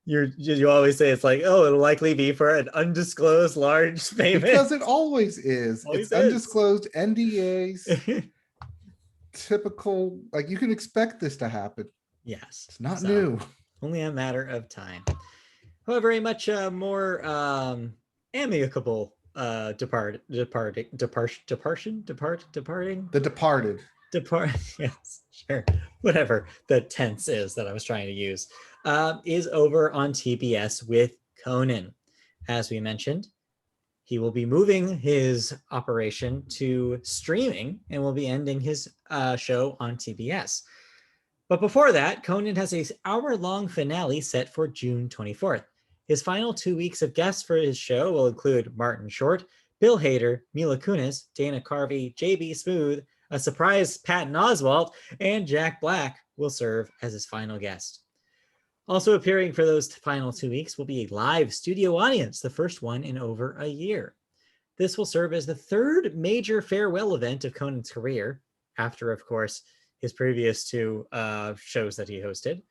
You always say it's it'll likely be for an undisclosed large payment. Because it always is. It's undisclosed NDAs. Typical, you can expect this to happen. Yes. It's not new. Only a matter of time. However, a much more amicable departing. Yes, sure. Whatever the tense is that I was trying to use, is over on TBS with Conan. As we mentioned, he will be moving his operation to streaming and will be ending his show on TBS. But before that, Conan has an hour-long finale set for June 24th. His final 2 weeks of guests for his show will include Martin Short, Bill Hader, Mila Kunis, Dana Carvey, JB Smoove, a surprise Patton Oswalt, and Jack Black will serve as his final guest. Also appearing for those final 2 weeks will be a live studio audience, the first one in over a year. This will serve as the third major farewell event of Conan's career, after, of course, his previous two shows that he hosted,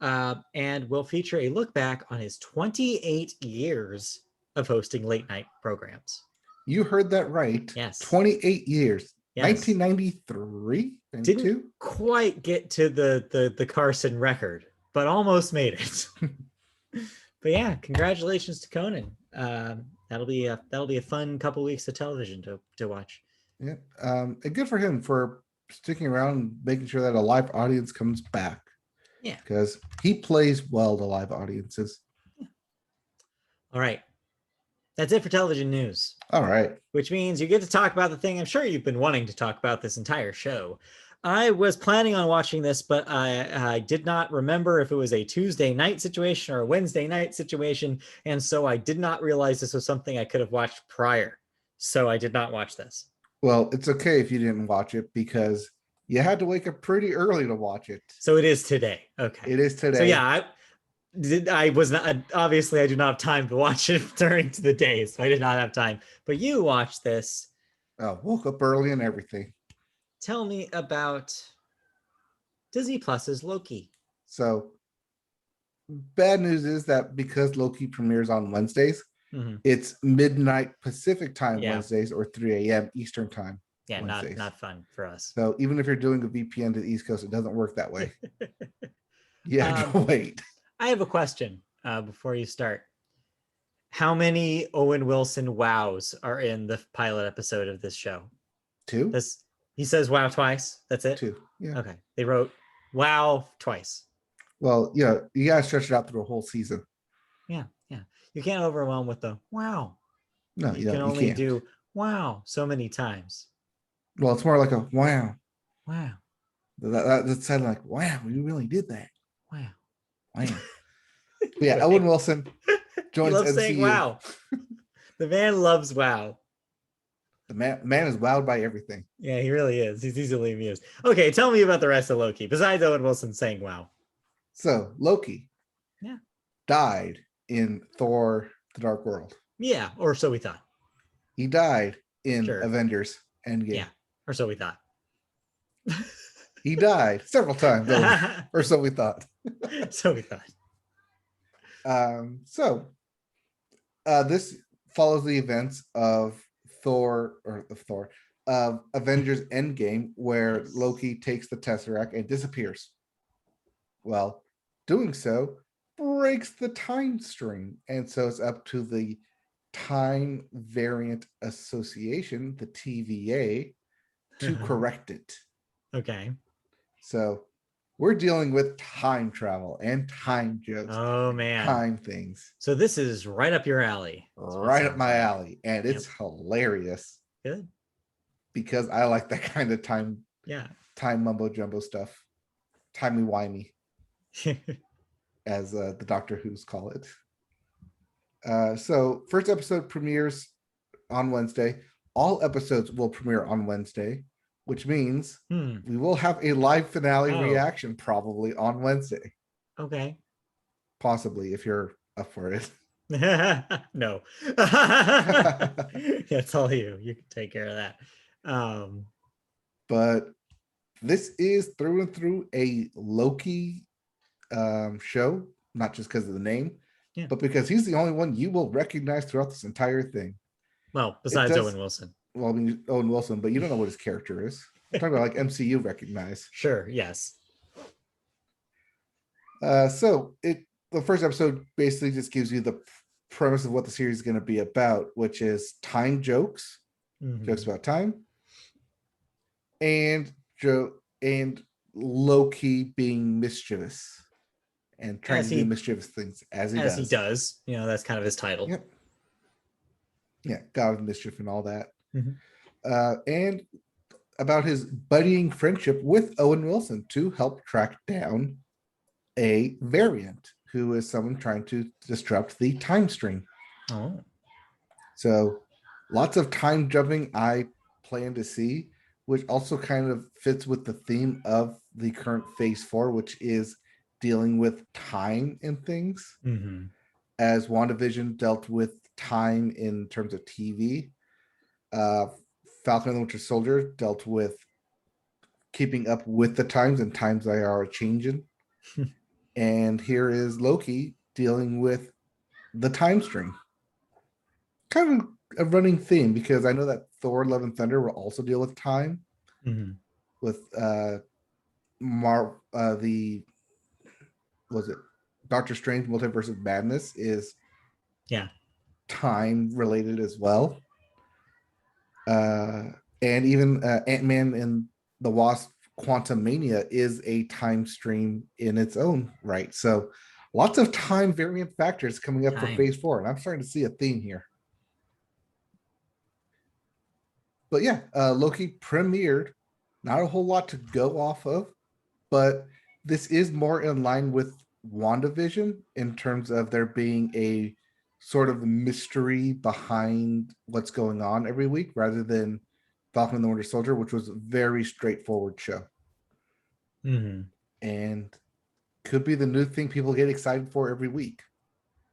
and will feature a look back on his 28 years of hosting late night programs. You heard that right. Yes. 28 years. Yes. 1993? Didn't quite get to the Carson record, but almost made it. But yeah, congratulations to Conan. That'll be a fun couple weeks of television to watch. Yeah, and good for him for sticking around and making sure that a live audience comes back. Yeah, because he plays well to live audiences. Yeah. All right, that's it for television news. All right, which means you get to talk about the thing I'm sure you've been wanting to talk about this entire show. I was planning on watching this, but I did not remember if it was a Tuesday night situation or a Wednesday night situation. And so I did not realize this was something I could have watched prior. So I did not watch this. Well, it's okay if you didn't watch it because you had to wake up pretty early to watch it. So it is today. Okay. It is today. So yeah, I was not, obviously I do not have time to watch it during the day. So I did not have time, but you watched this. Oh, woke up early and everything. Tell me about Disney Plus's Loki. So bad news is that because Loki premieres on Wednesdays, it's midnight Pacific time Wednesdays or 3 a.m. Eastern time. Yeah, not fun for us. So even if you're doing a VPN to the East Coast, it doesn't work that way. You have to wait. I have a question before you start. How many Owen Wilson wows are in the pilot episode of this show? 2. He says wow twice. That's it? 2. Yeah. Okay. They wrote wow twice. Well, yeah, you gotta stretch it out through a whole season. Yeah. You can't overwhelm with the wow. No, you can only do wow so many times. Well, it's more like a wow. Wow. That sounded like wow, you really did that. Wow. Yeah, Owen Wilson joins he loves MCU. saying wow. The man loves wow. The man is wowed by everything. Yeah, he really is. He's easily amused. Okay, tell me about the rest of Loki, besides Owen Wilson saying wow. So, Loki died in Thor: The Dark World. Yeah, or so we thought. He died in Avengers Endgame. Yeah, or so we thought. He died several times, or so we thought. So we thought. This follows the events of Avengers Endgame, where Loki takes the Tesseract and disappears. Well, doing so breaks the time string, and so it's up to the Time Variant Association, the TVA, to correct it. Okay. So we're dealing with time travel and time jokes. Oh man. Time things. So this is right up your alley. Right up my alley. And it's hilarious. Good. Because I like that kind of time. Yeah. Time mumbo jumbo stuff. Timey-wimey. As the Doctor Who's call it. So first episode premieres on Wednesday. All episodes will premiere on Wednesday, which means we will have a live finale reaction probably on Wednesday. Okay. Possibly, if you're up for it. No. That's all you. You can take care of that. But this is through and through a Loki show, not just because of the name, but because he's the only one you will recognize throughout this entire thing. Well, besides Owen Wilson. Well, I mean, Owen Wilson, but you don't know what his character is. I'm talking about like MCU recognize. Sure, yes. So the first episode basically just gives you the premise of what the series is going to be about, which is time jokes, jokes about time, and Loki being mischievous and trying to do mischievous things as he does. You know, that's kind of his title. Yep. Yeah, God of Mischief and all that. And about his buddying friendship with Owen Wilson to help track down a variant who is someone trying to disrupt the time string. So lots of time jumping I plan to see, which also kind of fits with the theme of the current phase 4, which is dealing with time and things. Mm-hmm. As WandaVision dealt with time in terms of TV, Falcon and the Winter Soldier dealt with keeping up with the times, and times they are changing. And here is Loki dealing with the time stream. Kind of a running theme, because I know that Thor Love and Thunder will also deal with time. Mm-hmm. With was it Doctor Strange Multiverse of Madness is time related as well. And even Ant-Man and the Wasp Quantumania is a time stream in its own right. So lots of time variant factors coming up for phase 4, and I'm starting to see a theme here. But yeah, Loki premiered. Not a whole lot to go off of, but this is more in line with WandaVision in terms of there being a sort of mystery behind what's going on every week, rather than Falcon and the Winter Soldier, which was a very straightforward show. Mm-hmm. And could be the new thing people get excited for every week.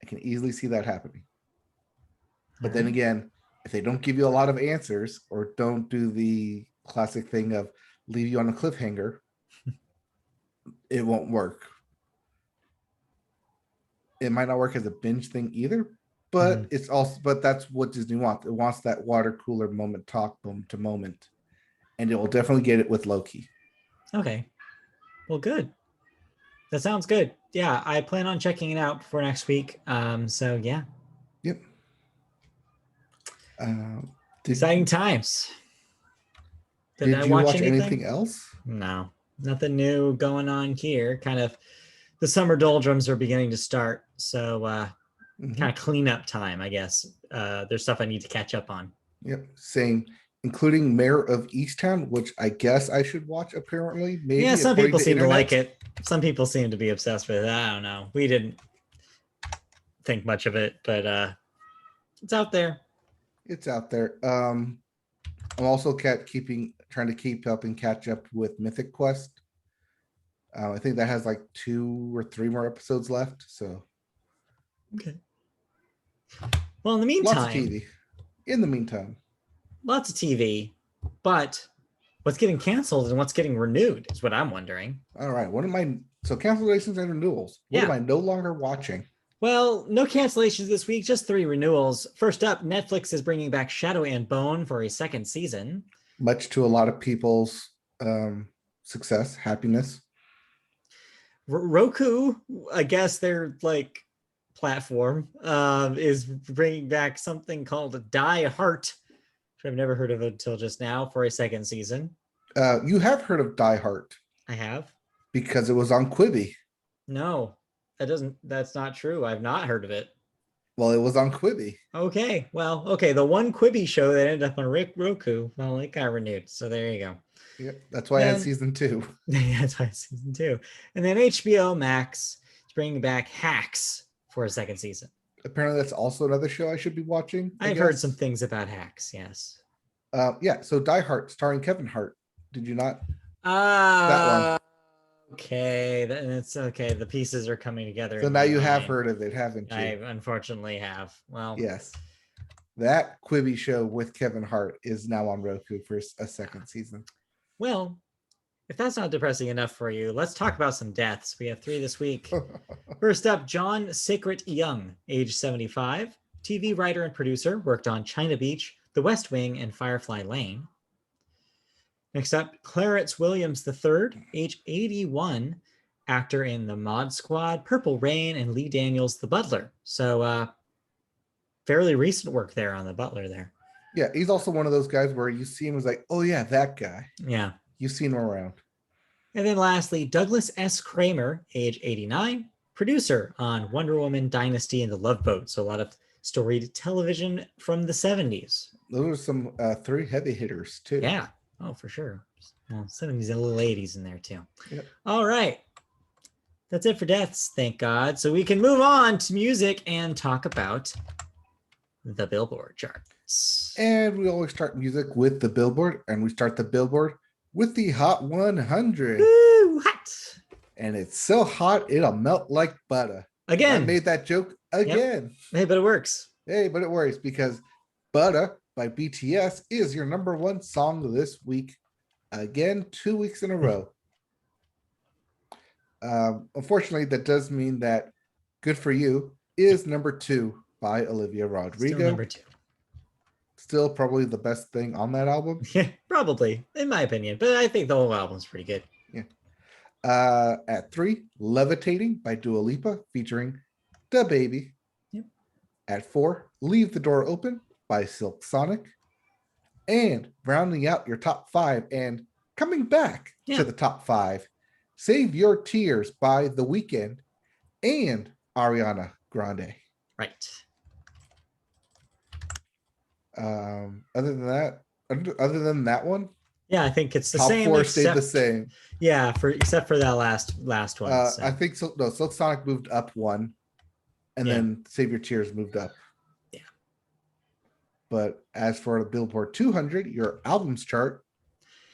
I can easily see that happening. But then again, if they don't give you a lot of answers, or don't do the classic thing of leave you on a cliffhanger, it won't work. It might not work as a binge thing either, but it's also, but that's what Disney wants. It wants that water cooler moment talk to moment, and it will definitely get it with Loki. Okay, well, good. That sounds good. Yeah, I plan on checking it out for next week. So yeah. Yep. Exciting times. Did you watch anything else? No, nothing new going on here. Kind of the summer doldrums are beginning to start. So kind of cleanup time, I guess. There's stuff I need to catch up on. Yep, same. Including Mayor of Easttown, which I guess I should watch apparently. Maybe. Yeah, some people seem to like it. Some people seem to be obsessed with it. I don't know. We didn't think much of it, but it's out there. It's out there. I'm also trying to keep up and catch up with Mythic Quest. I think that has like 2 or 3 more episodes left. So okay. Well, in the meantime, lots of TV. In the meantime, lots of TV, but what's getting canceled and what's getting renewed is what I'm wondering. All right. So cancellations and renewals. What am I no longer watching? Well, no cancellations this week, just 3 renewals. First up, Netflix is bringing back Shadow and Bone for a 2nd season. Much to a lot of people's success, happiness. Roku, I guess their platform, is bringing back something called Die Heart, which I've never heard of until just now, for a 2nd season. You have heard of Die Heart. I have. Because it was on Quibi. No, that's not true. I've not heard of it. Well, it was on Quibi. Okay. Well, okay. The one Quibi show that ended up on Roku, well, it got renewed. So there you go. Yep. That's why I had season 2. That's why it's season 2. And then HBO Max is bringing back Hacks for a 2nd season. Apparently that's also another show I should be watching. I've heard some things about Hacks. Yes. Yeah. So Die Hart starring Kevin Hart. Did you not? That one. Okay, that's okay. The pieces are coming together. So now you have heard of it, haven't you? I unfortunately have. Well, yes. That Quibi show with Kevin Hart is now on Roku for a 2nd season. Well, if that's not depressing enough for you, let's talk about some deaths. We have 3 this week. First up, John Sacret Young, age 75, TV writer and producer, worked on China Beach, The West Wing, and Firefly Lane. Next up, Clarence Williams III, age 81, actor in The Mod Squad, Purple Rain, and Lee Daniels' The Butler. So fairly recent work there on The Butler there. Yeah, he's also one of those guys where you see him as like, oh yeah, that guy. Yeah. You've seen him around. And then lastly, Douglas S. Kramer, age 89, producer on Wonder Woman, Dynasty, and The Love Boat. So a lot of storied television from the 70s. Those are some 3 heavy hitters too. Yeah. Oh, for sure. Well, 70s and a little 80s in there too. Yep. All right. That's it for deaths, thank God. So we can move on to music and talk about the Billboard chart. charts. And we always start music with the Billboard, and we start the Billboard with the Hot 100. Woo, hot. And it's so hot, it'll melt like butter. Again. I made that joke again. Yep. Hey, but it works. Hey, but it works because Butter by BTS is your #1 song this week. Again, 2 weeks in a row. Unfortunately, that does mean that Good For You is #2 by Olivia Rodrigo. Still #2. Still probably the best thing on that album. Yeah, probably, in my opinion. But I think the whole album's pretty good. Yeah. At 3, Levitating by Dua Lipa featuring DaBaby. Yep. At 4, Leave the Door Open by Silk Sonic. And rounding out your top 5 and coming back to the top 5, Save Your Tears by The Weeknd and Ariana Grande. Right. Other than that one, yeah, I think it's the top same. 4 stayed the same. Yeah, except for that last one. So. I think so. No, Silk Sonic moved up 1, and then Save Your Tears moved up. Yeah. But as for the Billboard 200, your albums chart,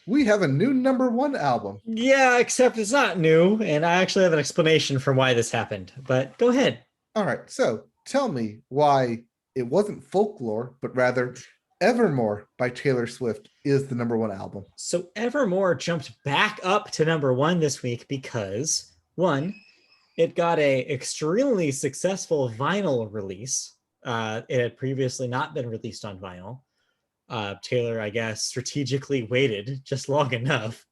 we have a new #1 album. Yeah, except it's not new, and I actually have an explanation for why this happened. But go ahead. All right, so tell me why it wasn't Folklore, but rather Evermore by Taylor Swift is the #1 album. So Evermore jumped back up to #1 this week because, one, it got a extremely successful vinyl release. It had previously not been released on vinyl. Taylor, I guess, strategically waited just long enough.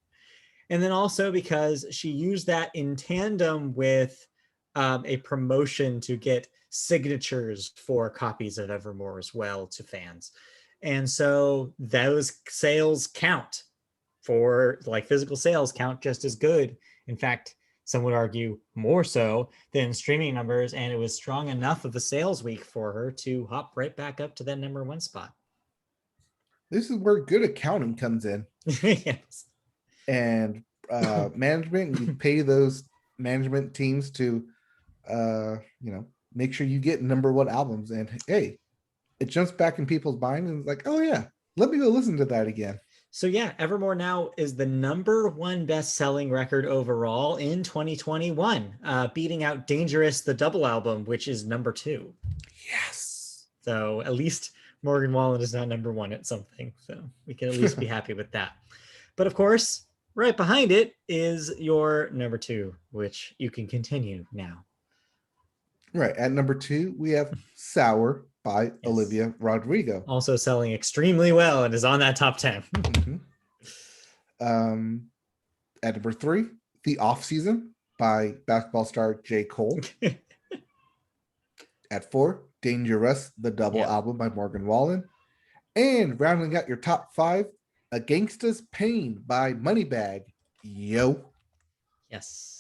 And then also because she used that in tandem with a promotion to get signatures for copies of Evermore as well to fans. And so those sales count for, like, physical sales count just as good. In fact, some would argue more so than streaming numbers. And it was strong enough of a sales week for her to hop right back up to that #1 spot. This is where good accounting comes in. Yes. And management, you pay those management teams to, make sure you get #1 albums. And hey, it jumps back in people's mind and it's like, oh yeah, let me go listen to that again. So yeah, Evermore now is the #1 best-selling record overall in 2021, beating out Dangerous, the double album, which is #2. Yes. So at least Morgan Wallen is not #1 at something. So we can at least be happy with that. But of course, right behind it is your #2, which you can continue now. Right. At #2, we have Sour by Olivia Rodrigo. Also selling extremely well and is on that top 10. At #3, The Off Season by basketball star J. Cole. At 4, Dangerous, the double album by Morgan Wallen. And rounding out your top 5, A Gangsta's Pain by Moneybagg Yo. Yes.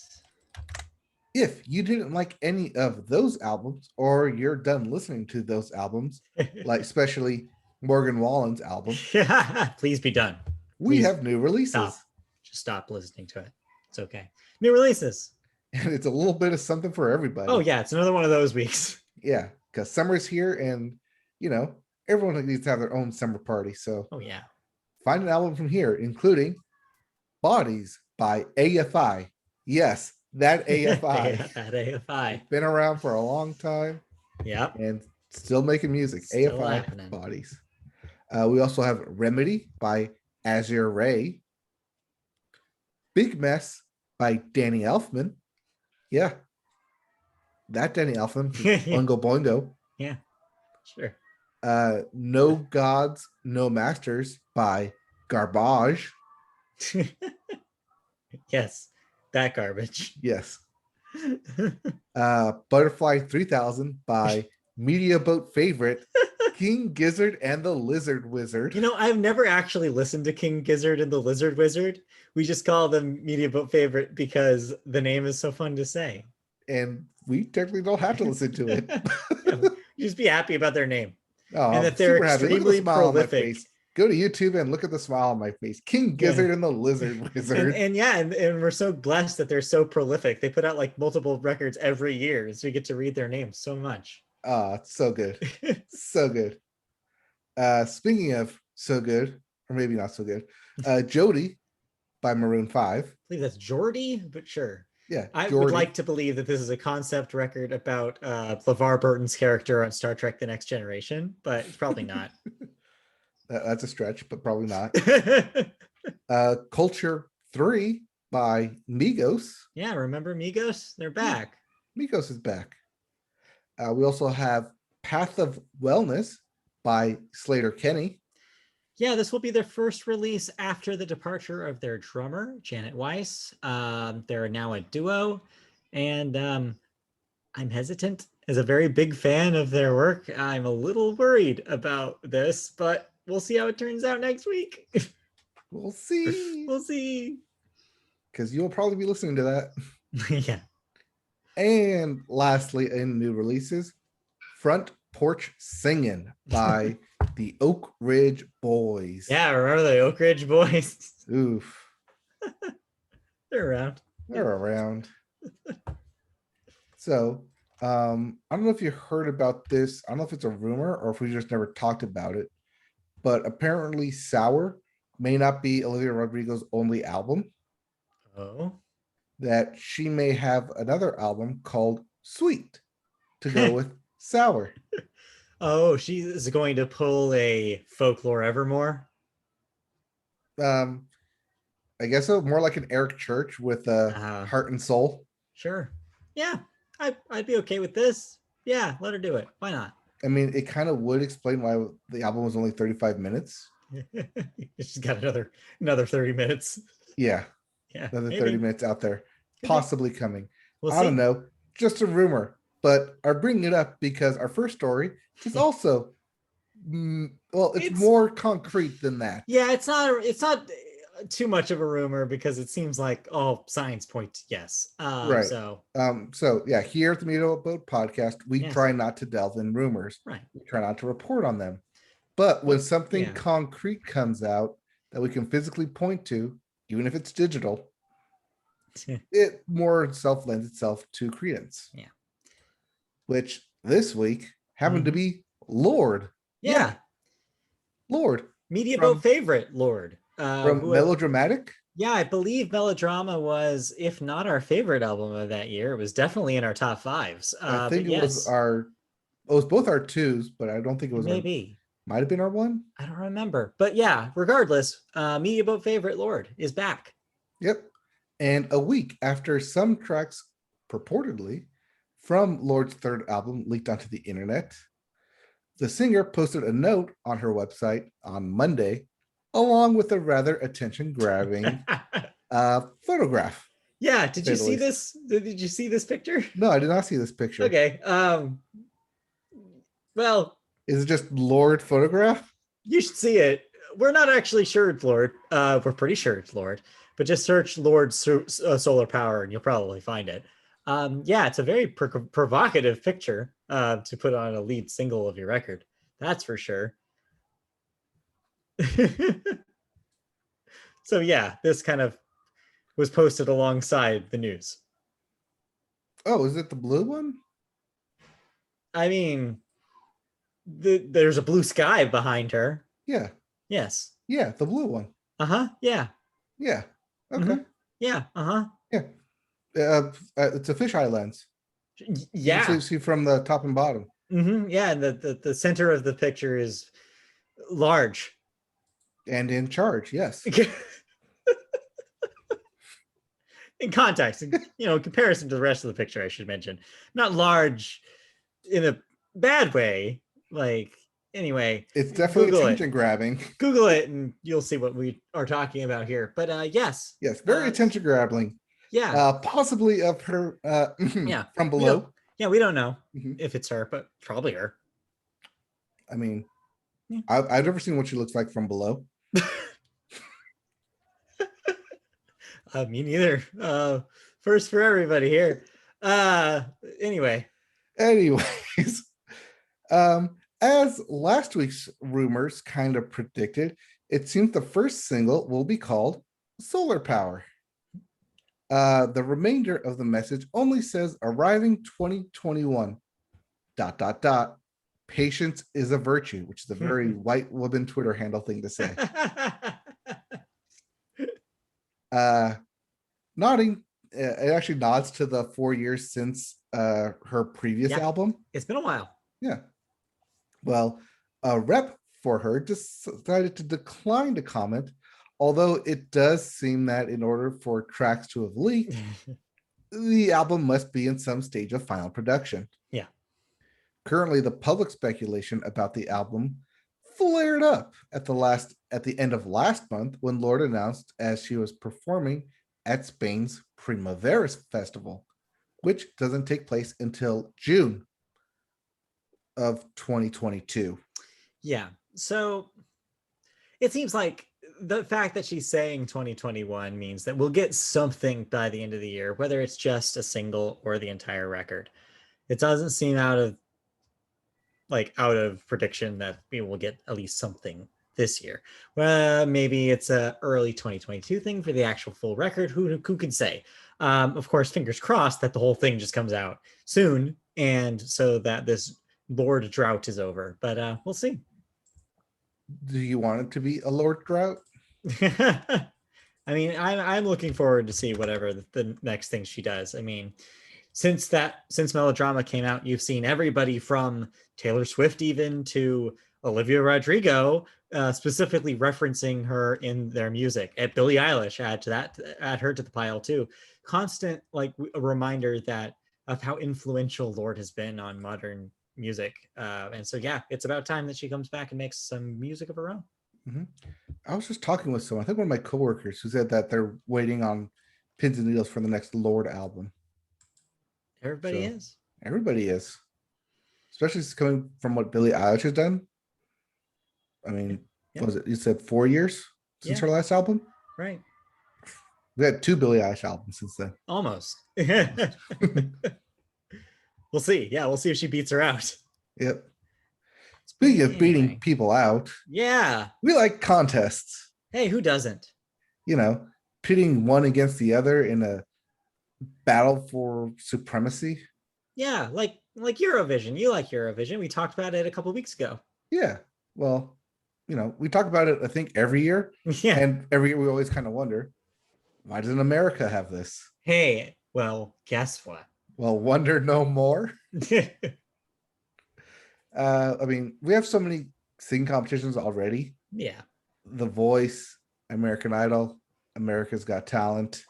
If you didn't like any of those albums, or you're done listening to those albums, like especially Morgan Wallen's album, please be done. We have new releases. Stop. Just stop listening to it. It's okay. New releases. And it's a little bit of something for everybody. Oh yeah, it's another one of those weeks. Yeah, because summer's here, and everyone needs to have their own summer party. So find an album from here, including Bodies by AFI. Yes, that AFI. That AFI. Been around for a long time. Yep. And still making music. Still AFI happening. Bodies. We also have Remedy by Issa Rae. Big Mess by Danny Elfman. Yeah. That Danny Elfman. Oingo Boingo. Yeah. Sure. No Gods, No Masters by Garbage. Yes. That garbage. Yes. Butterfly 3000 by Media Boat favorite King Gizzard and the Lizard Wizard. I've never actually listened to King Gizzard and the Lizard Wizard. We just call them Media Boat favorite because the name is so fun to say. And we technically don't have to listen to it. You just be happy about their name. Oh, and that they're extremely prolific. Go to YouTube and look at the smile on my face. King Gizzard and the Lizard Wizard. And we're so blessed that they're so prolific. They put out like multiple records every year, so we get to read their names so much. Oh, it's so good. So good. Speaking of so good, or maybe not so good, Jody by Maroon 5. I believe that's Geordie, but sure. Yeah, I Geordie. would like to believe that this is a concept record about LeVar Burton's character on Star Trek: The Next Generation, but it's probably not. That's a stretch, but probably not. Culture 3 by Migos. Yeah, remember Migos? They're back. Migos is back. We also have Path of Wellness by Slater Kenny. Yeah, this will be their first release after the departure of their drummer, Janet Weiss. They're now a duo, and I'm hesitant. As a very big fan of their work, I'm a little worried about this, but we'll see how it turns out next week. We'll see. We'll see. Because you'll probably be listening to that. Yeah. And lastly, in new releases, Front Porch Singing by the Oak Ridge Boys. Yeah, remember the Oak Ridge Boys? Oof. They're around. They're around. So, I don't know if you heard about this. I don't know if it's a rumor or if we just never talked about it. But apparently Sour may not be Olivia Rodrigo's only album. Oh. That she may have another album called Sweet to go with Sour. Oh, she is going to pull a Folklore Evermore. I guess so. More like an Eric Church with Heart and Soul. Sure. Yeah, I'd be okay with this. Yeah, let her do it. Why not? I mean, it kind of would explain why the album was only 35 minutes. She's got another 30 minutes. Yeah. Yeah. Another maybe. 30 minutes out there. Possibly coming. We'll I see. don't know. Just a rumor. But I'm bringing it up because our first story is also, it's more concrete than that. Yeah, it's not too much of a rumor because it seems like all signs point to yes. Right. So yeah, here at the Media Boat Podcast, we try not to delve in rumors. Right. We try not to report on them. But when something concrete comes out that we can physically point to, even if it's digital, it more lends itself to credence. Yeah. Which this week happened to be Lorde. Yeah. Lorde. Media Boat favorite, Lorde. From Melodramatic? Yeah, I believe Melodrama was, if not our favorite album of that year, it was definitely in our top fives. I think it was both our twos, but I don't think it was might have been our one. I don't remember. But yeah, regardless, Media Boat favorite Lorde is back. Yep. And a week after some tracks purportedly from Lorde's third album leaked onto the internet, the singer posted a note on her website on Monday, along with a rather attention-grabbing photograph. Yeah, did you see this? Did you see this picture? No, I did not see this picture. Okay. Well, is it just Lorde photograph? You should see it. We're not actually sure it's Lorde. We're pretty sure it's Lorde, but just search Lorde solar power and you'll probably find it. Yeah, it's a very provocative picture to put on a lead single of your record. That's for sure. So yeah, this kind of was posted alongside the news. Oh, is it the blue one? I mean, there's a blue sky behind her. Yeah. Yes. Yeah, the blue one. Uh-huh. Yeah. Yeah. Okay. Mm-hmm. Yeah. Uh-huh. Yeah. It's a fisheye lens. Yeah. You see from the top and bottom. Mm-hmm. Yeah, and the center of the picture is large. And in charge, yes. In context, in comparison to the rest of the picture, I should mention. Not large in a bad way. Like, anyway. It's definitely attention grabbing. Google it and you'll see what we are talking about here. But yes. Yes, very attention grabbing. Yeah. Possibly of her from below. We don't know if it's her, but probably her. I mean, I've never seen what she looks like from below. Me neither. First for everybody here. Anyways, as last week's rumors kind of predicted, it seems the first single will be called Solar Power. The remainder of the message only says arriving 2021 ... patience is a virtue, which is a very white woman Twitter handle thing to say. Nodding, it actually nods to the 4 years since her previous album. It's been a while. Yeah. Well, a rep for her decided to decline to comment, although it does seem that in order for tracks to have leaked, the album must be in some stage of final production. Yeah. Currently, the public speculation about the album flared up at the end of last month when Lorde announced as she was performing at Spain's Primavera Festival, which doesn't take place until June of 2022. Yeah. So it seems like the fact that she's saying 2021 means that we'll get something by the end of the year, whether it's just a single or the entire record. It doesn't seem out of prediction that we will get at least something this year. Well, maybe it's a early 2022 thing for the actual full record. Who can say? Of course, fingers crossed that the whole thing just comes out soon, and so that this Lorde drought is over. But we'll see. Do you want it to be a Lorde drought? I mean, I'm looking forward to see whatever the next thing she does. I mean, since Melodrama came out, you've seen everybody from Taylor Swift even to Olivia Rodrigo specifically referencing her in their music. At Billie Eilish, add her to the pile too. Constant a reminder of how influential Lorde has been on modern music. And so yeah, it's about time that she comes back and makes some music of her own. Mm-hmm. I was just talking with someone, I think one of my coworkers, who said that they're waiting on pins and needles for the next Lorde album. Everybody is. Everybody is. Especially coming from what Billie Eilish has done. I mean, what was it? You said 4 years since her last album? Right. We had 2 Billie Eilish albums since then. Almost. We'll see. Yeah, we'll see if she beats her out. Yep. Speaking of beating people out. Yeah. We like contests. Hey, who doesn't? You know, pitting one against the other in a battle for supremacy. Yeah, like Eurovision. You like Eurovision. We talked about it a couple of weeks ago. Yeah. Well, we talk about it, I think, every year. Yeah. And every year we always kind of wonder, why doesn't America have this? Hey, well, guess what? Well, wonder no more. I mean, we have so many singing competitions already. Yeah. The Voice, American Idol, America's Got Talent.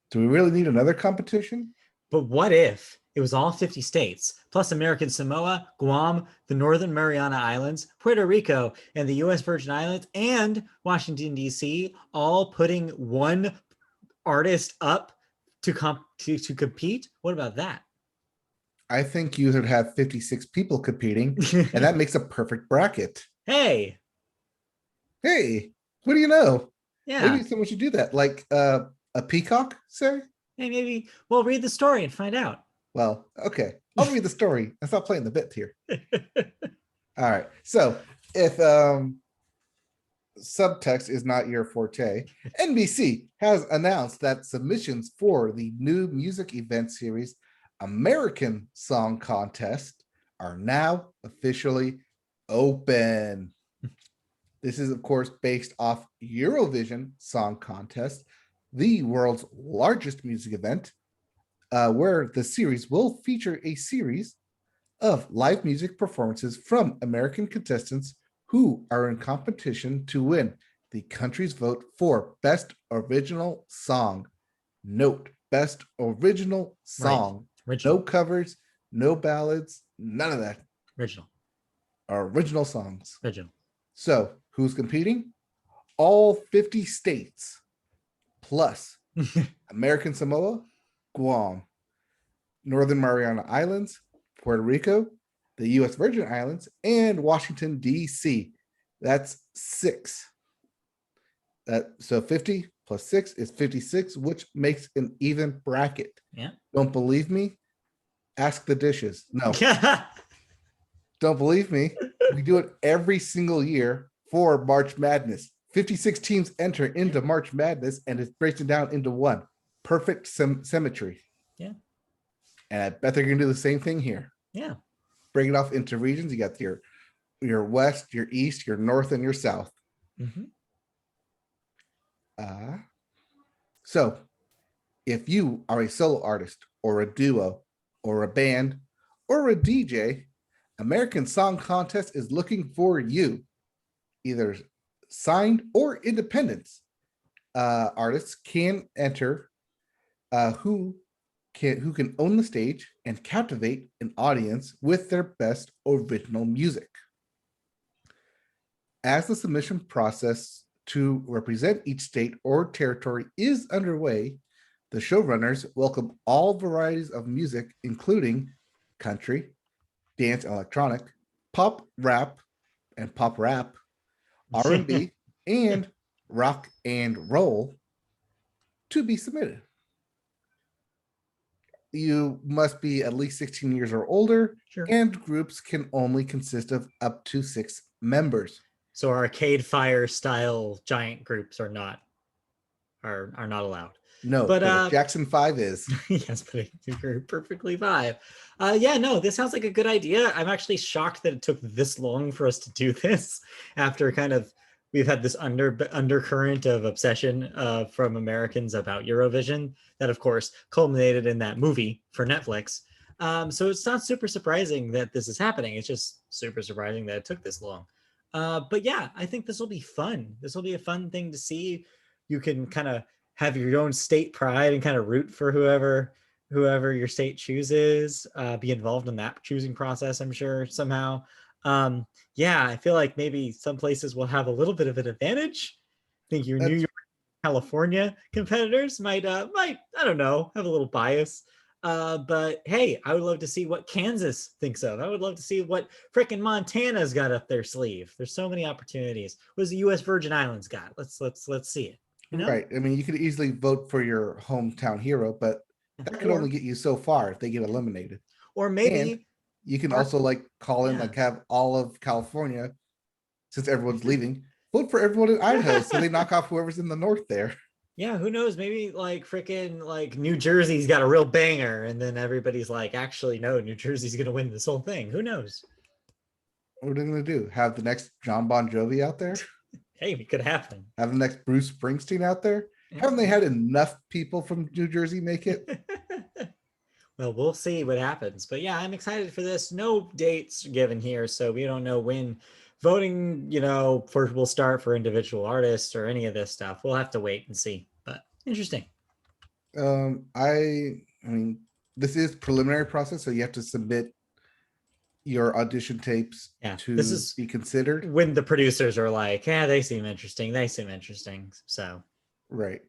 Do we really need another competition? But what if it was all 50 states, plus American Samoa, Guam, the Northern Mariana Islands, Puerto Rico, and the U.S. Virgin Islands, and Washington, D.C., all putting one artist up to compete? What about that? I think you would have 56 people competing, and that makes a perfect bracket. Hey, what do you know? Yeah. Maybe someone should do that. Like a peacock, say? Hey, maybe we'll read the story and find out. Well, okay. I'll read the story. I stop playing the bit here. All right. So if subtext is not your forte, NBC has announced that submissions for the new music event series American Song Contest are now officially open. This is, of course, based off Eurovision Song Contest, the world's largest music event, where the series will feature a series of live music performances from American contestants who are in competition to win the country's vote for Best Original Song. Note, Best Original Song. Right. Original. No covers, no ballads, none of that. Original songs. Original. So, who's competing? All 50 states, plus American Samoa, Guam, Northern Mariana Islands, Puerto Rico, the U.S. Virgin Islands, and Washington, D.C. That's 6. So 50 plus 6 is 56, which makes an even bracket. Yeah. Don't believe me? Ask the dishes. No. Don't believe me? We do it every single year for March Madness. 56 teams enter into March Madness, and it's breaking down into one. Perfect symmetry. Yeah. And I bet they're going to do the same thing here. Yeah. break it off into regions. You got your west, your east, your north, and your south. Mhm. So if you are a solo artist or a duo or a band or a DJ, American Song Contest is looking for you, either signed or independents. Artists can enter who can own the stage and captivate an audience with their best original music. As the submission process to represent each state or territory is underway, the showrunners welcome all varieties of music, including country, dance, electronic, pop, rap, and pop rap, R&B, and rock and roll to be submitted. You must be at least 16 years or older, Sure. and groups can only consist of up to 6 members. So Arcade Fire style giant groups are not allowed. No, but Jackson 5 is. Yes, but you're perfectly fine. Yeah, no, this sounds like a good idea. I'm actually shocked that it took this long for us to do this after kind of we've had this undercurrent of obsession from Americans about Eurovision that, of course, culminated in that movie for Netflix. So it's not super surprising that this is happening. It's just super surprising that it took this long. But yeah, I think this will be fun. This will be a fun thing to see. You can kind of have your own state pride and kind of root for whoever your state chooses, be involved in that choosing process, I'm sure, somehow. Yeah, I feel like maybe some places will have a little bit of an advantage. I think your New York, California competitors might, I don't know, have a little bias. But hey, I would love to see what Kansas thinks of. I would love to see what frickin' Montana's got up their sleeve. There's so many opportunities. What does the U.S. Virgin Islands got? Let's see it. You know? Right. I mean, you could easily vote for your hometown hero, but that could only get you so far if they get eliminated. Or maybe and you can also like call in, like have all of California, since everyone's leaving, vote for everyone in Idaho so they knock off whoever's in the north there. Yeah, who knows? Maybe like freaking like New Jersey's got a real banger, and then everybody's like, actually, no, New Jersey's gonna win this whole thing. Who knows? What are they gonna do? Have the next John Bon Jovi out there? Hey, it could happen. Have the next Bruce Springsteen out there? Haven't they had enough people from New Jersey make it? Well, we'll see what happens. But yeah, I'm excited for this. No dates given here, so we don't know when voting, first will start for individual artists or any of this stuff. We'll have to wait and see. But interesting. I mean, this is preliminary process, so you have to submit your audition tapes to be considered. When the producers are like, yeah, they seem interesting. So right.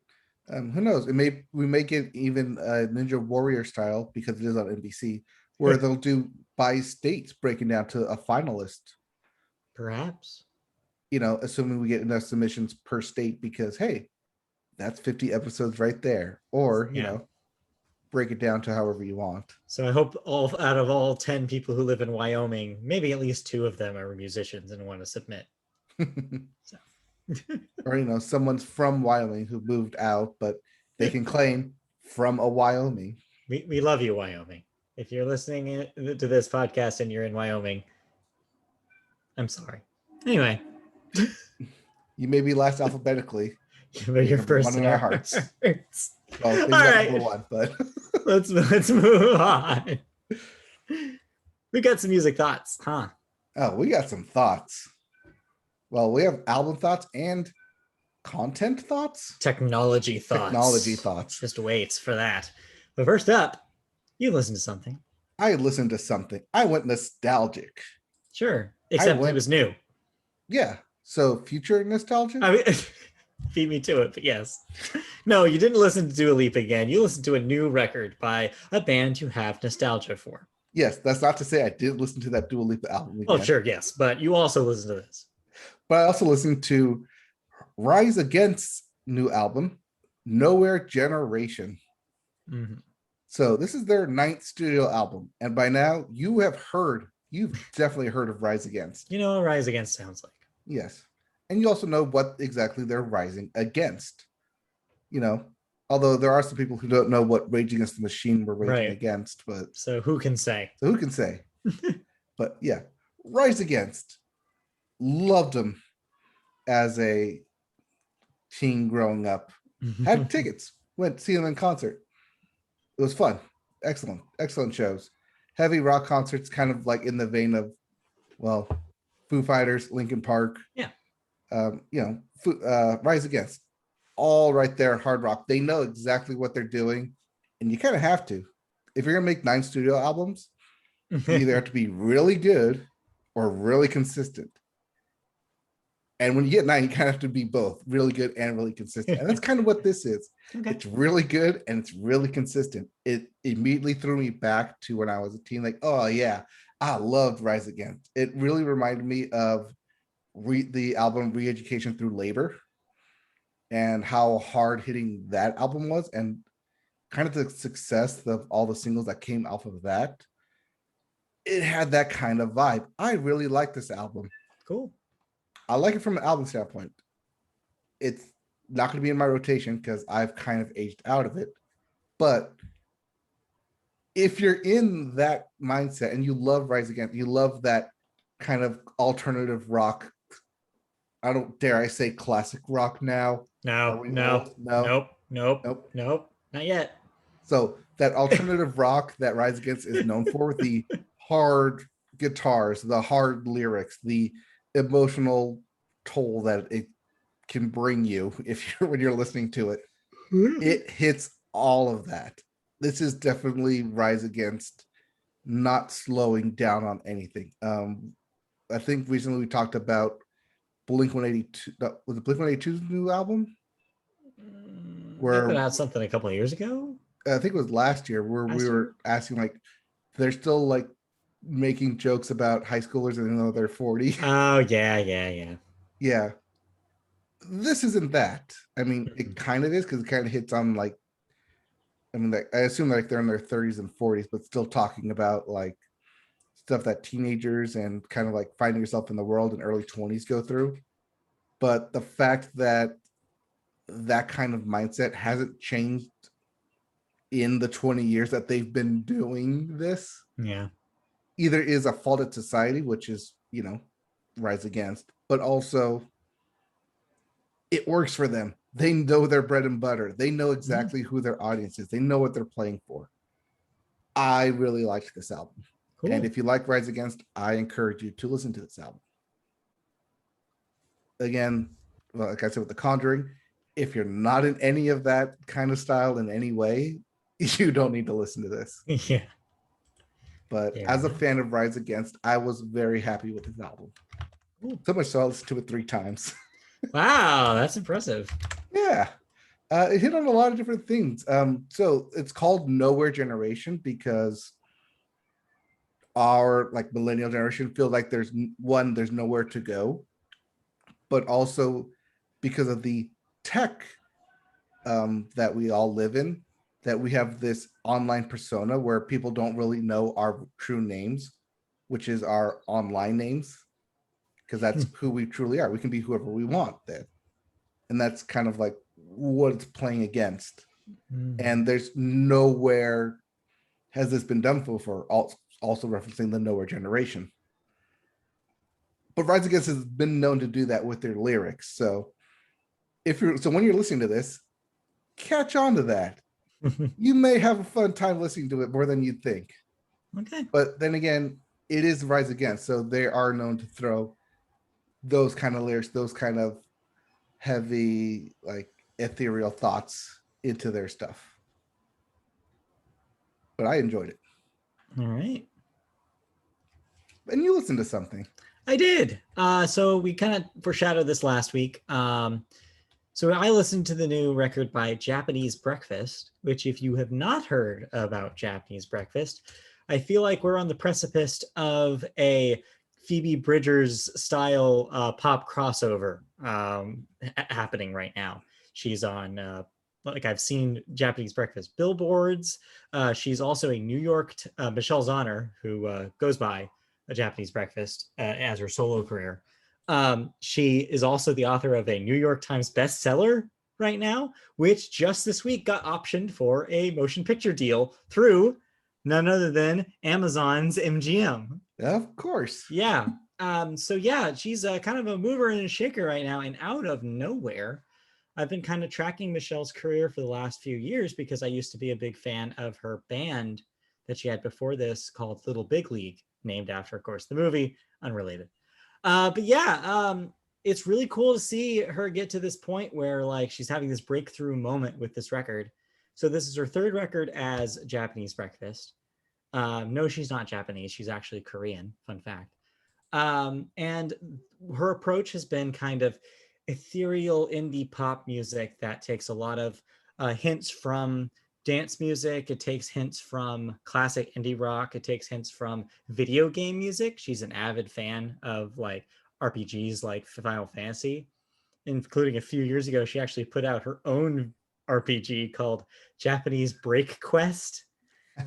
Who knows? We may get even Ninja Warrior style, because it is on NBC, where they'll do by states breaking down to a finalist. Perhaps. Assuming we get enough submissions per state, because hey, that's 50 episodes right there. Or, break it down to however you want. So I hope out of all 10 people who live in Wyoming, maybe at least 2 of them are musicians and want to submit. So. Or, someone's from Wyoming who moved out, but they can claim from a Wyoming. We love you, Wyoming. If you're listening to this podcast and you're in Wyoming, I'm sorry. Anyway. You may be last alphabetically. But you're first one in our hearts. Well, all right. One, but let's move on. We got some music thoughts, huh? Oh, we got some thoughts. Well, we have album thoughts and content thoughts. Technology thoughts. Just waits for that. But first up, you listened to something. I listened to something. I went nostalgic. Sure. Except it was new. Yeah. So future nostalgia? I mean, beat me to it, but yes. No, you didn't listen to Dua Lipa again. You listened to a new record by a band you have nostalgia for. Yes, that's not to say I didn't listen to that Dua Lipa album again. Oh, sure, yes. But you also listened to this. But I also listened to Rise Against's new album, Nowhere Generation. Mm-hmm. So this is their 9th studio album. And by now, you've definitely heard of Rise Against. You know what Rise Against sounds like. Yes. And you also know what exactly they're rising against. Although there are some people who don't know what Rage Against the Machine were raging against. But so who can say? So But yeah, Rise Against, loved him as a teen growing up. Had tickets, went to see him in concert. It was fun. Excellent shows. Heavy rock concerts, kind of like in the vein of, well, Foo Fighters, Linkin Park. Yeah. Rise Against, all right there, hard rock. They know exactly what they're doing, and you kind of have to. If you're gonna make 9 studio albums, you either have to be really good or really consistent. And when you get 9, you kind of have to be both really good and really consistent. And that's kind of what this is. Okay. It's really good and it's really consistent. It immediately threw me back to when I was a teen, like, oh yeah, I loved Rise Against. It really reminded me of the album Re-Education Through Labor and how hard hitting that album was, and kind of the success of all the singles that came off of that. It had that kind of vibe. I really like this album. Cool. I like it from an album standpoint. It's not going to be in my rotation because I've kind of aged out of it. But if you're in that mindset and you love Rise Against, you love that kind of alternative rock, I don't dare I say classic rock now. No, nope, not yet. So that alternative rock that Rise Against is known for, the hard guitars, the hard lyrics, the emotional toll that it can bring you when you're listening to it, it hits all of that. This is definitely Rise Against, not slowing down on anything. I think recently we talked about Blink-182. Was it Blink-182's new album? Where they put out something a couple of years ago. I think it was last year, where we were asking, like, they're still like making jokes about high schoolers even though they're 40. Oh yeah. This isn't that. I mean, it kind of is, because it kind of hits on, like, I mean, I assume like they're in their 30s and 40s, but still talking about like stuff that teenagers and kind of like finding yourself in the world in early 20s go through. But the fact that that kind of mindset hasn't changed in the 20 years that they've been doing this, either is a fault of society, which is, Rise Against, but also it works for them. They know their bread and butter. They know exactly who their audience is. They know what they're playing for. I really liked this album. Cool. And if you like Rise Against, I encourage you to listen to this album. Again, well, like I said with the Conjuring, if you're not in any of that kind of style in any way, you don't need to listen to this. Yeah. But as a fan of Rise Against, I was very happy with this album. Ooh. So much so I listened to it 3 times. Wow, that's impressive. Yeah. It hit on a lot of different things. So it's called Nowhere Generation because our like millennial generation feel like there's nowhere to go, but also because of the tech that we all live in, that we have this online persona where people don't really know our true names, which is our online names, because that's who we truly are. We can be whoever we want then. And that's kind of like what it's playing against. And there's nowhere has this been done for, also referencing the Nowhere Generation. But Rise Against has been known to do that with their lyrics. So when you're listening to this, catch on to that. You may have a fun time listening to it more than you'd think. Okay. But then again, it is Rise Against, so they are known to throw those kind of lyrics, those kind of heavy, like, ethereal thoughts into their stuff. But I enjoyed it. All right. And you listened to something. I did. So we kind of foreshadowed this last week. So I listened to the new record by Japanese Breakfast, which if you have not heard about Japanese Breakfast, I feel like we're on the precipice of a Phoebe Bridgers style pop crossover happening right now. She's on, like I've seen Japanese Breakfast billboards. She's also a New York, Michelle Zahner, who goes by a Japanese Breakfast as her solo career. She is also the author of a New York Times bestseller right now, which just this week got optioned for a motion picture deal through None other than Amazon's MGM. Of course. Yeah. So yeah, she's kind of a mover and a shaker right now, and out of nowhere, I've been kind of tracking Michelle's career for the last few years because I used to be a big fan of her band that she had before this called Little Big League, named after, of course, the movie, unrelated. But yeah, it's really cool to see her get to this point where like she's having this breakthrough moment with this record. So this is her third record as Japanese Breakfast. No, she's not Japanese. She's actually Korean. Fun fact. And her approach has been kind of ethereal indie pop music that takes a lot of hints from dance music. It takes hints from classic indie rock. It takes hints from video game music. She's an avid fan of like RPGs like Final Fantasy, including a few years ago, she actually put out her own RPG called Japanese Break Quest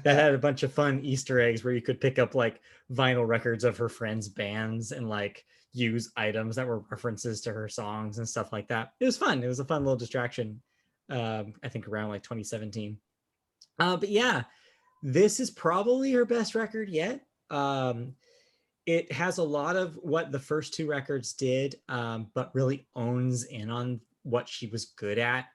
that had a bunch of fun Easter eggs where you could pick up like vinyl records of her friends' bands and like use items that were references to her songs and stuff like that. It was fun. It was a fun little distraction. I think around like 2017. But yeah, this is probably her best record yet. It has a lot of what the first two records did, but really owns in on what she was good at,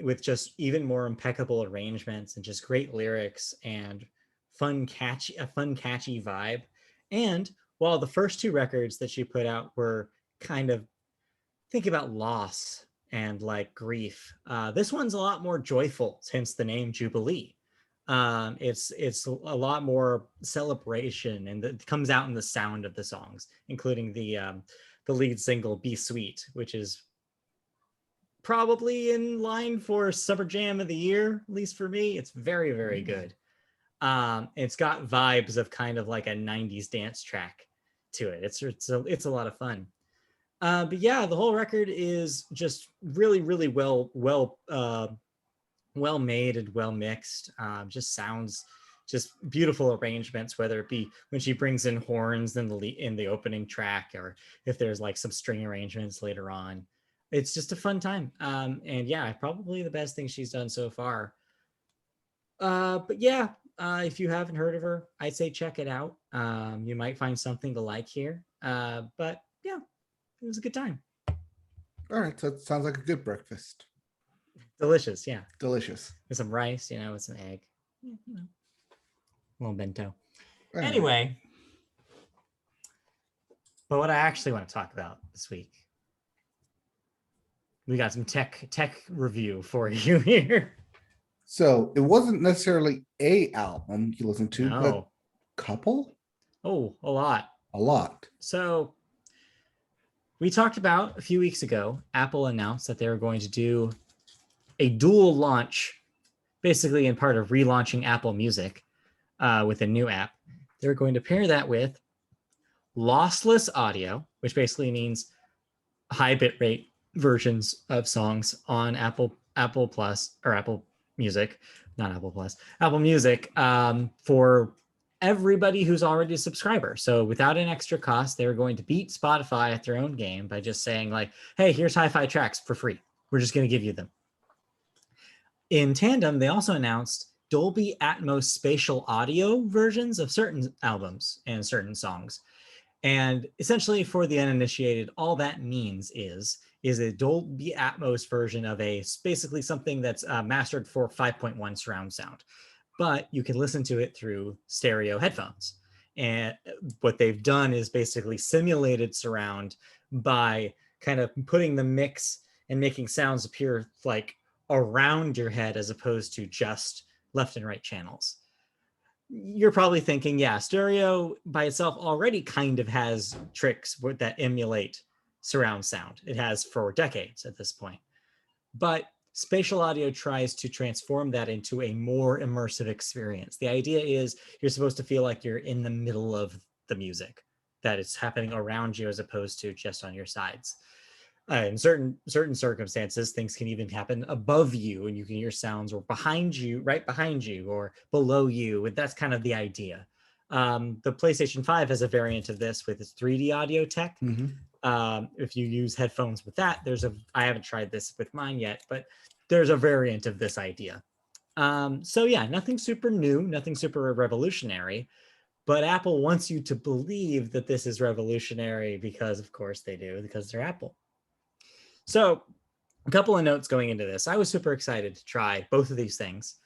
with just even more impeccable arrangements and just great lyrics and a fun, catchy vibe. And while the first two records that she put out were kind of think about loss and like grief, this one's a lot more joyful, hence the name Jubilee. It's a lot more celebration, and it comes out in the sound of the songs, including the lead single "Be Sweet," which is probably in line for Summer Jam of the Year, at least for me. It's very, very good. It's got vibes of kind of like a 90s dance track to it. It's a lot of fun. But yeah, the whole record is just really, really well made and well mixed. Just sounds just beautiful arrangements, whether it be when she brings in horns in the opening track, or if there's like some string arrangements later on. It's just a fun time. And yeah, probably the best thing she's done so far. But yeah, if you haven't heard of her, I'd say check it out. You might find something to like here. But yeah, it was a good time. All right, so it sounds like a good breakfast. Delicious, yeah. Delicious. With some rice, with some egg. Yeah, a little bento. All Anyway, right. but what I actually want to talk about this week, we got some tech review for you here. So it wasn't necessarily a album you listened to, No. but couple? Oh, a lot. A lot. So we talked about a few weeks ago, Apple announced that they were going to do a dual launch, basically in part of relaunching Apple Music with a new app. They're going to pair that with lossless audio, which basically means high bitrate versions of songs on Apple Plus or Apple Music, not Apple Plus, Apple Music, for everybody who's already a subscriber. So without an extra cost, they're going to beat Spotify at their own game by just saying like, hey, here's hi-fi tracks for free. We're just going to give you them. In tandem, they also announced Dolby Atmos spatial audio versions of certain albums and certain songs. And essentially, for the uninitiated, all that means is a Dolby Atmos version of basically something that's mastered for 5.1 surround sound. But you can listen to it through stereo headphones. And what they've done is basically simulated surround by kind of putting the mix and making sounds appear like around your head as opposed to just left and right channels. You're probably thinking, yeah, stereo by itself already kind of has tricks that emulate surround sound. It has for decades at this point. But spatial audio tries to transform that into a more immersive experience. The idea is you're supposed to feel like you're in the middle of the music, that it's happening around you as opposed to just on your sides. In certain circumstances, things can even happen above you and you can hear sounds, or behind you, right behind you, or below you. And that's kind of the idea. The PlayStation 5 has a variant of this with its 3D audio tech. Mm-hmm. If you use headphones with that, I haven't tried this with mine yet, but there's a variant of this idea. So yeah, nothing super new, nothing super revolutionary, but Apple wants you to believe that this is revolutionary because of course they do, because they're Apple. So a couple of notes going into this. I was super excited to try both of these things.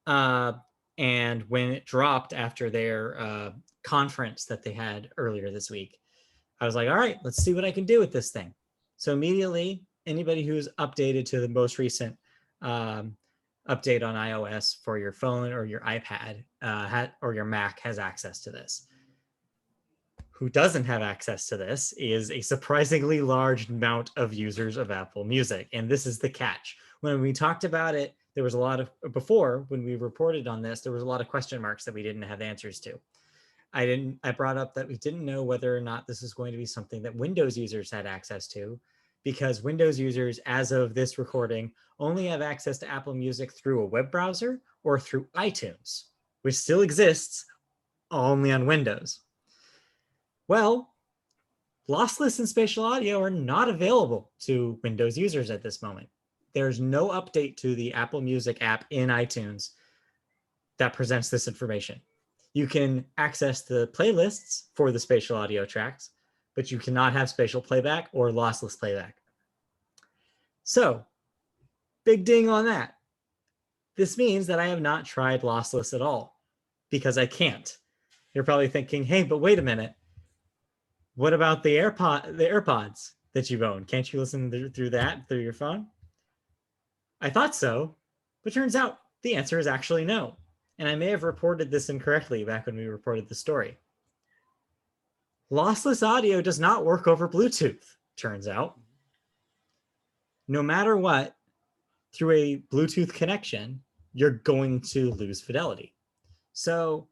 And when it dropped after their conference that they had earlier this week, I was like, all right, let's see what I can do with this thing. So immediately, anybody who's updated to the most recent update on iOS for your phone or your iPad or your Mac has access to this. Who doesn't have access to this is a surprisingly large amount of users of Apple Music. And this is the catch. When we talked about it, there was a lot of, before when we reported on this, there was a lot of question marks that we didn't have answers to. I brought up that we didn't know whether or not this is going to be something that Windows users had access to, because Windows users, as of this recording, only have access to Apple Music through a web browser or through iTunes, which still exists only on Windows. Well, lossless and spatial audio are not available to Windows users at this moment. There's no update to the Apple Music app in iTunes that presents this information. You can access the playlists for the spatial audio tracks, but you cannot have spatial playback or lossless playback. So, big ding on that. This means that I have not tried lossless at all because I can't. You're probably thinking, hey, but wait a minute. What about the AirPods that you own? Can't you listen through that through your phone? I thought so, but turns out the answer is actually no. And I may have reported this incorrectly back when we reported the story. Lossless audio does not work over Bluetooth, turns out. No matter what, through a Bluetooth connection, you're going to lose fidelity. So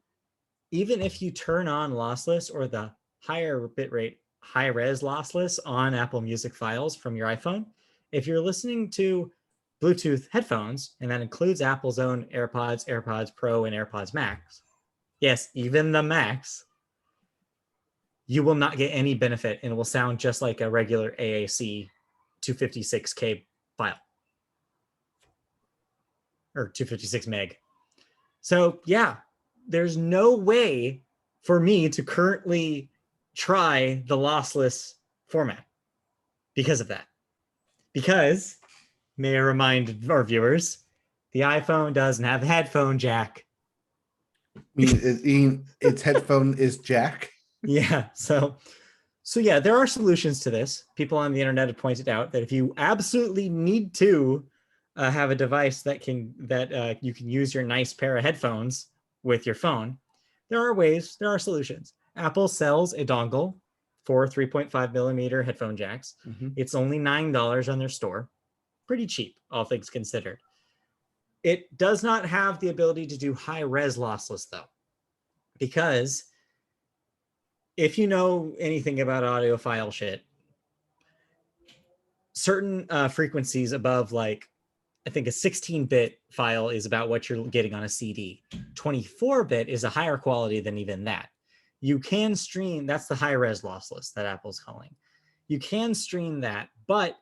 even if you turn on lossless or the higher bitrate, high res lossless on Apple Music files from your iPhone, if you're listening to Bluetooth headphones, and that includes Apple's own AirPods, AirPods Pro, and AirPods Max, yes, even the Max, you will not get any benefit and it will sound just like a regular AAC 256K file or 256 meg. So yeah, there's no way for me to currently try the lossless format because of that. Because, may I remind our viewers, the iPhone doesn't have a headphone jack. Its headphone is jack. Yeah, so yeah, there are solutions to this. People on the internet have pointed out that if you absolutely need to have a device that you can use your nice pair of headphones with your phone, there are ways, there are solutions. Apple sells a dongle for 3.5 millimeter headphone jacks. Mm-hmm. It's only $9 on their store. Pretty cheap, all things considered. It does not have the ability to do high res lossless though, because if you know anything about audiophile shit, certain frequencies above, like, I think a 16-bit file is about what you're getting on a CD. 24-bit is a higher quality than even that. You can stream, that's the high-res lossless that Apple's calling. You can stream that, but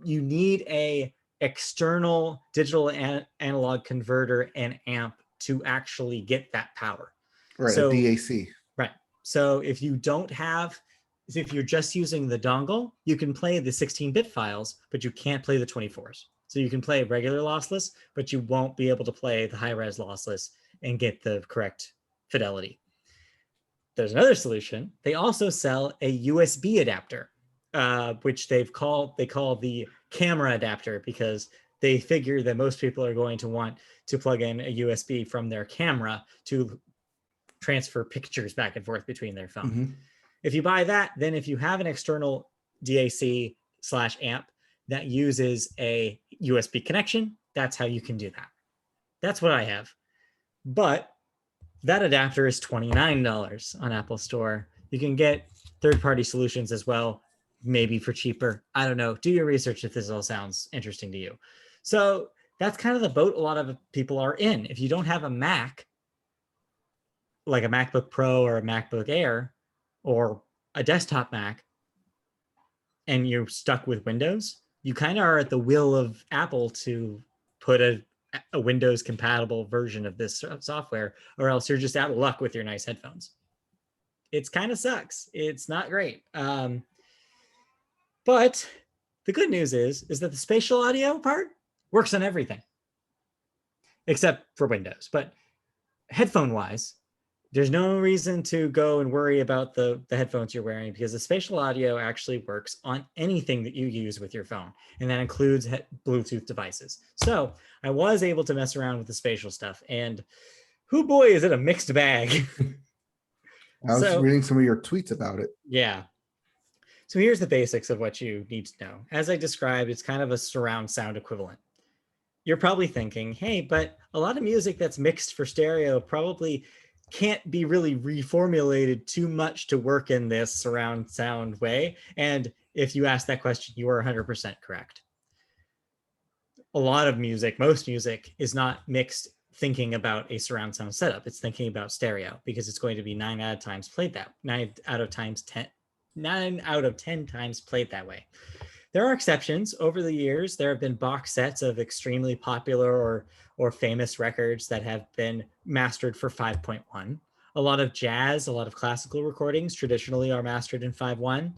you need a external digital analog converter and amp to actually get that power. Right, so, a DAC. Right. So if you don't have, if you're just using the dongle, you can play the 16-bit files, but you can't play the 24s. So you can play regular lossless, but you won't be able to play the high-res lossless and get the correct fidelity. There's another solution. They also sell a USB adapter, which they call the camera adapter, because they figure that most people are going to want to plug in a USB from their camera to transfer pictures back and forth between their phone. Mm-hmm. If you buy that, then if you have an external DAC/amp that uses a USB connection, that's how you can do that. That's what I have. But that adapter is $29 on Apple Store. You can get third-party solutions as well, maybe for cheaper. I don't know. Do your research if this all sounds interesting to you. So that's kind of the boat a lot of people are in. If you don't have a Mac, like a MacBook Pro or a MacBook Air or a desktop Mac, and you're stuck with Windows, you kind of are at the will of Apple to put a a Windows compatible version of this software, or else you're just out of luck with your nice headphones. It's kind of sucks. It's not great. But the good news is that the spatial audio part works on everything except for Windows. But headphone wise, there's no reason to go and worry about the headphones you're wearing, because the spatial audio actually works on anything that you use with your phone. And that includes Bluetooth devices. So I was able to mess around with the spatial stuff, and whoo boy, is it a mixed bag. I was reading some of your tweets about it. Yeah. So here's the basics of what you need to know. As I described, it's kind of a surround sound equivalent. You're probably thinking, hey, but a lot of music that's mixed for stereo probably can't be really reformulated too much to work in this surround sound way. And if you ask that question, you are 100% correct. A lot of music, most music, is not mixed thinking about a surround sound setup. It's thinking about stereo, because it's going to be 9 out of 10 times played that way. There are exceptions. Over the years, there have been box sets of extremely popular or famous records that have been mastered for 5.1. A lot of jazz, a lot of classical recordings traditionally are mastered in 5.1.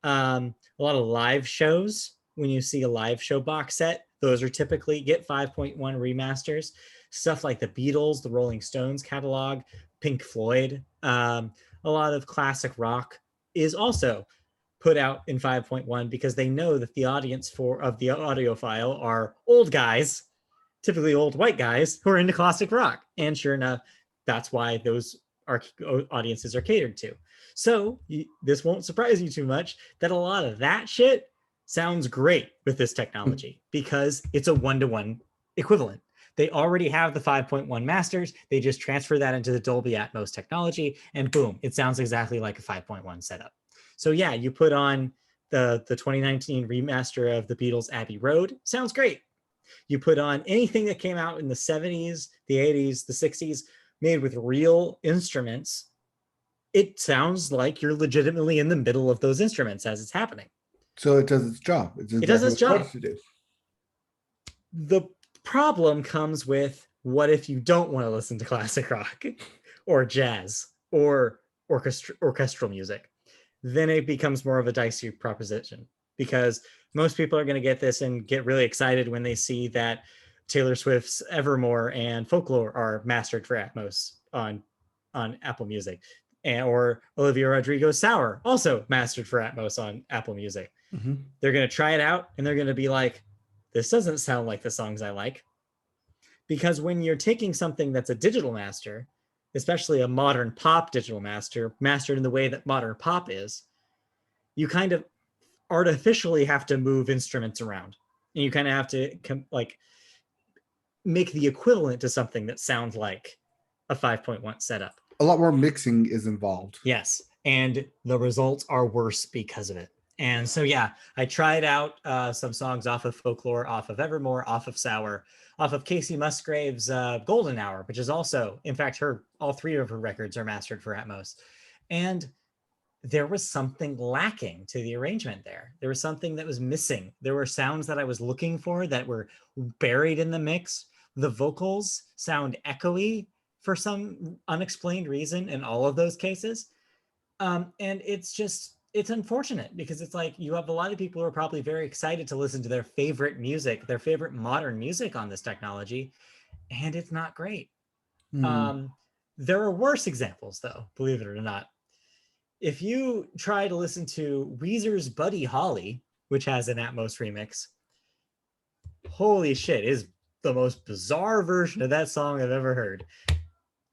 A lot of live shows, when you see a live show box set, those are typically get 5.1 remasters. Stuff like the Beatles, the Rolling Stones catalog, Pink Floyd, a lot of classic rock is also put out in 5.1, because they know that the audience of the audiophile are old guys, typically old white guys who are into classic rock. And sure enough, that's why those audiences are catered to. So this won't surprise you too much that a lot of that shit sounds great with this technology, because it's a one-to-one equivalent. They already have the 5.1 masters. They just transfer that into the Dolby Atmos technology, and boom, it sounds exactly like a 5.1 setup. So yeah, you put on the 2019 remaster of the Beatles' Abbey Road, sounds great. You put on anything that came out in the 70s, the 80s, the 60s, made with real instruments, it sounds like you're legitimately in the middle of those instruments as it's happening. So it does its job. It's exactly it does its job. To do. The problem comes with, what if you don't want to listen to classic rock or jazz or orchestral music? Then it becomes more of a dicey proposition, because most people are going to get this and get really excited when they see that Taylor Swift's Evermore and Folklore are mastered for Atmos on Apple Music, or Olivia Rodrigo's Sour also mastered for Atmos on Apple Music. Mm-hmm. They're going to try it out and they're going to be like, this doesn't sound like the songs I like. Because when you're taking something that's a digital master, especially a modern pop digital master, mastered in the way that modern pop is, you kind of artificially have to move instruments around. And you kind of have to make the equivalent to something that sounds like a 5.1 setup. A lot more mixing is involved. Yes, and the results are worse because of it. And so, yeah, I tried out some songs off of Folklore, off of Evermore, off of Sour, off of Casey Musgrave's Golden Hour, which is also, in fact, all 3 of her records are mastered for Atmos. And there was something lacking to the arrangement there. There was something that was missing. There were sounds that I was looking for that were buried in the mix. The vocals sound echoey for some unexplained reason in all of those cases. And it's unfortunate, because it's like, you have a lot of people who are probably very excited to listen to their favorite music, their favorite modern music on this technology, and it's not great. There are worse examples, though, believe it or not. If you try to listen to Weezer's Buddy Holly, which has an Atmos remix, holy shit, it is the most bizarre version of that song I've ever heard.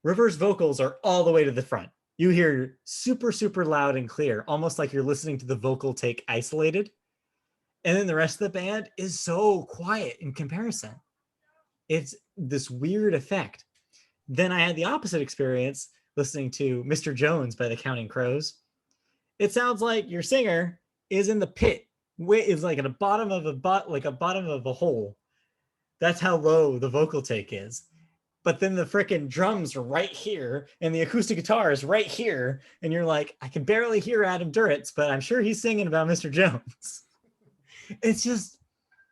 River's vocals are all the way to the front. You hear super, super loud and clear, almost like you're listening to the vocal take isolated. And then the rest of the band is so quiet in comparison. It's this weird effect. Then I had the opposite experience listening to Mr. Jones by the Counting Crows. It sounds like your singer is in the pit, is like at the bottom of a hole. That's how low the vocal take is. But then the frickin' drums are right here and the acoustic guitar is right here. And you're like, I can barely hear Adam Duritz, but I'm sure he's singing about Mr. Jones. It's just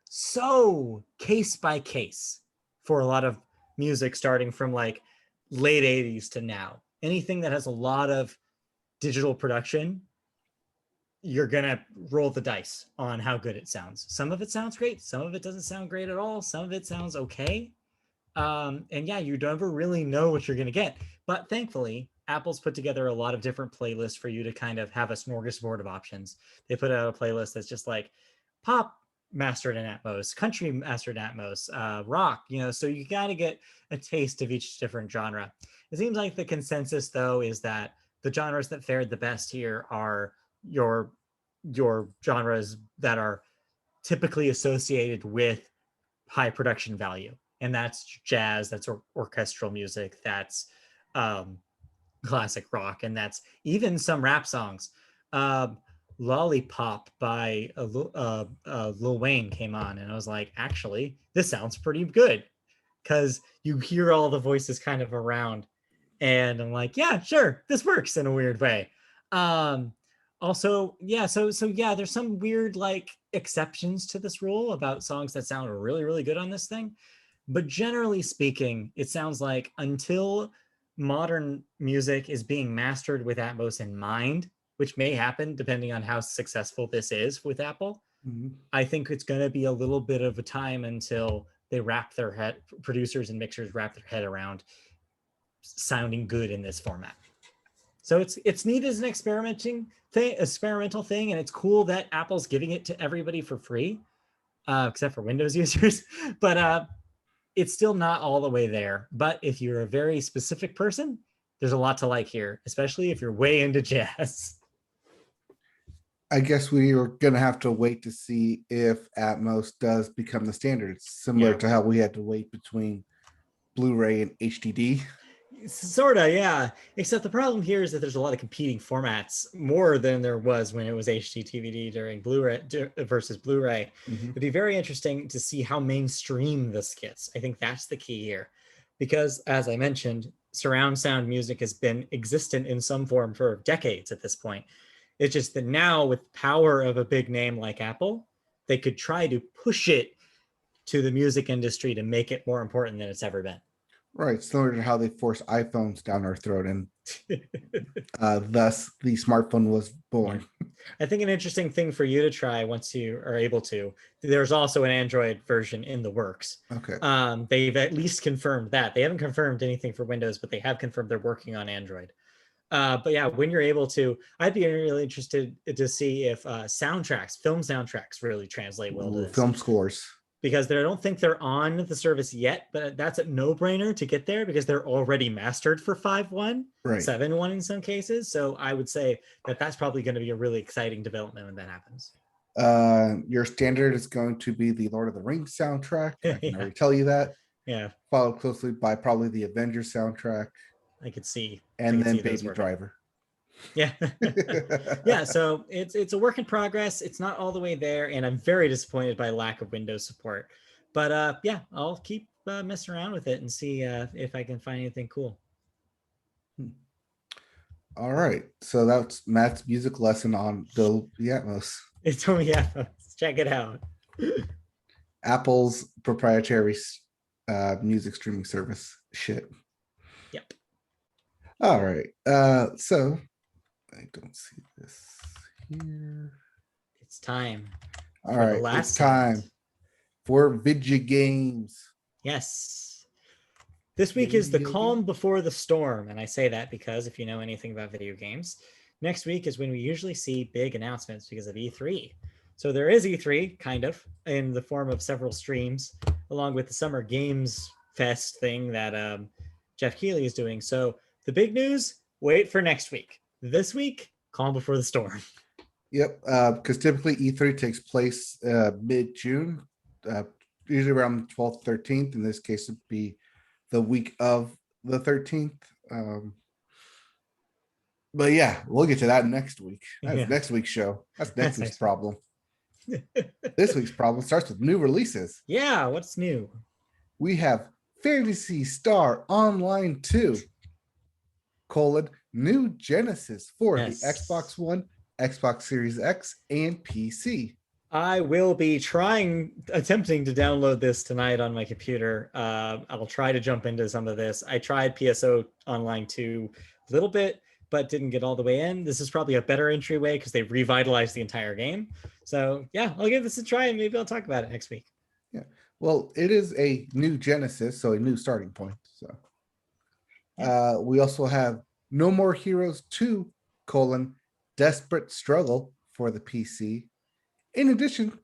so case by case for a lot of music starting from like late 80s to now. Anything that has a lot of digital production, you're gonna roll the dice on how good it sounds. Some of it sounds great, some of it doesn't sound great at all, some of it sounds okay. And yeah, you never really know what you're gonna get. But thankfully, Apple's put together a lot of different playlists for you to kind of have a smorgasbord of options. They put out a playlist that's just like pop mastered in Atmos, country mastered in Atmos, rock, so you got to get a taste of each different genre. It seems like the consensus, though, is that the genres that fared the best here are your genres that are typically associated with high production value, and that's jazz, that's orchestral music, that's classic rock, and that's even some rap songs. Lollipop by Lil Wayne came on, and I was like, actually, this sounds pretty good, because you hear all the voices kind of around, and I'm like, yeah, sure, this works in a weird way. Also, yeah, so yeah, there's some weird like exceptions to this rule about songs that sound really, really good on this thing. But generally speaking, it sounds like until modern music is being mastered with Atmos in mind, which may happen depending on how successful this is with Apple, I think it's going to be a little bit of a time until they wrap their head, producers and mixers wrap their head around sounding good in this format. So it's neat as an experimental thing, and it's cool that Apple's giving it to everybody for free, except for Windows users. But it's still not all the way there. But if you're a very specific person, there's a lot to like here, especially if you're way into jazz. I guess we are going to have to wait to see if Atmos does become the standard. It's similar to how we had to wait between Blu-ray and HDD. Sort of, yeah. Except the problem here is that there's a lot of competing formats, more than there was when it was HDTVD during Blu-ray versus Blu-ray. It'd be very interesting to see how mainstream this gets. I think that's the key here, because as I mentioned, surround sound music has been existent in some form for decades at this point. It's just that now, with power of a big name like Apple, they could try to push it to the music industry to make it more important than it's ever been. Right, similar to how they forced iPhones down our throat, and thus the smartphone was born. I think an interesting thing for you to try once you are able to, there's also an Android version in the works. Okay. They've at least confirmed that. They haven't confirmed anything for Windows, but they have confirmed they're working on Android. But yeah, when you're able to, I'd be really interested to see if film soundtracks really translate well to this. Film scores. Because I don't think they're on the service yet, but that's a no-brainer to get there because they're already mastered for 5.1, right. 7.1 in some cases. So I would say that that's probably going to be a really exciting development when that happens. Your standard is going to be the Lord of the Rings soundtrack. I can already tell you that. Yeah. Followed closely by probably the Avengers soundtrack. I could see. And then Baby Driver. Yeah. Yeah, so it's a work in progress. It's not all the way there, and I'm very disappointed by lack of Windows support. But yeah, I'll keep messing around with it and see if I can find anything cool. All right, so that's Matt's music lesson on Dolby Atmos. It's Dolby Atmos. Check it out. Apple's proprietary music streaming service. Shit. Yep. All right. So I don't see this here. It's time. All right. It's time for video games. Yes. This week is the calm before the storm. And I say that because if you know anything about video games, next week is when we usually see big announcements because of E3. So there is E3, kind of, in the form of several streams, along with the Summer Games Fest thing that Jeff Keighley is doing. So the big news, wait for next week. This week, calm before the storm. Yep, because typically E3 takes place mid-June, usually around the 12th, 13th. In this case, it'd be the week of the 13th. But yeah, we'll get to that next week. That's next week's show. That's next week's problem. This week's problem starts with new releases. Yeah, what's new? We have Phantasy Star Online 2, new Genesis for the Xbox One, Xbox Series X, and PC. I will be attempting to download this tonight on my computer. I'll try to jump into some of this. I tried PSO Online 2 a little bit, but didn't get all the way in. This is probably a better entryway because they've revitalized the entire game. So yeah, I'll give this a try and maybe I'll talk about it next week. Yeah. Well, it is a new Genesis, so a new starting point. So we also have No More Heroes 2, Desperate Struggle for the PC. In addition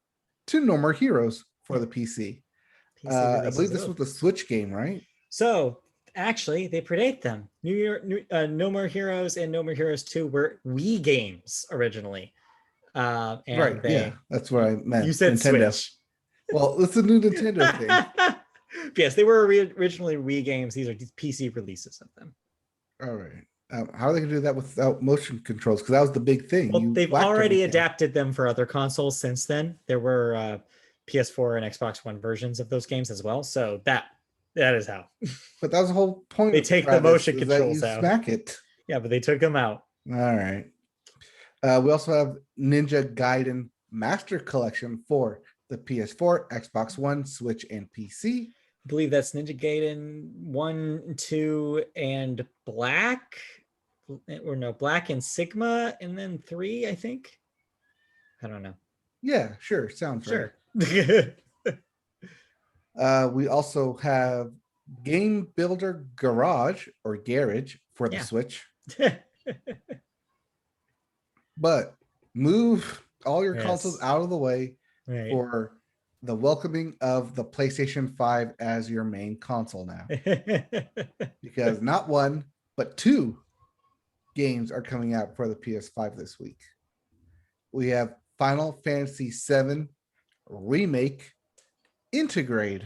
to No More Heroes for the PC. I believe this was the Switch game, right? So actually, they predate them. No More Heroes and No More Heroes 2 were Wii games originally. And yeah, that's what I meant. You said Nintendo. Switch. Well, it's a new Nintendo thing. Yes, they were originally Wii games. These are PC releases of them. All right. How are they going to do that without motion controls? Because that was the big thing. Well, they've already adapted them for other consoles since then. There were PS4 and Xbox One versions of those games as well. So that is how. But that was the whole point. They take the motion controls out. Smack it. Yeah, but they took them out. All right. We also have Ninja Gaiden Master Collection for the PS4, Xbox One, Switch, and PC. I believe that's Ninja Gaiden 1, 2, and Black. Or no, Black and Sigma, and then 3, I think. I don't know. Yeah, sure. Sounds sure. Right. We also have Game Builder Garage or Garage for the Switch. But move all your consoles out of the way for the welcoming of the PlayStation 5 as your main console now. Because not one, but 2 games are coming out for the PS5 this week. We have Final Fantasy VII Remake Integrate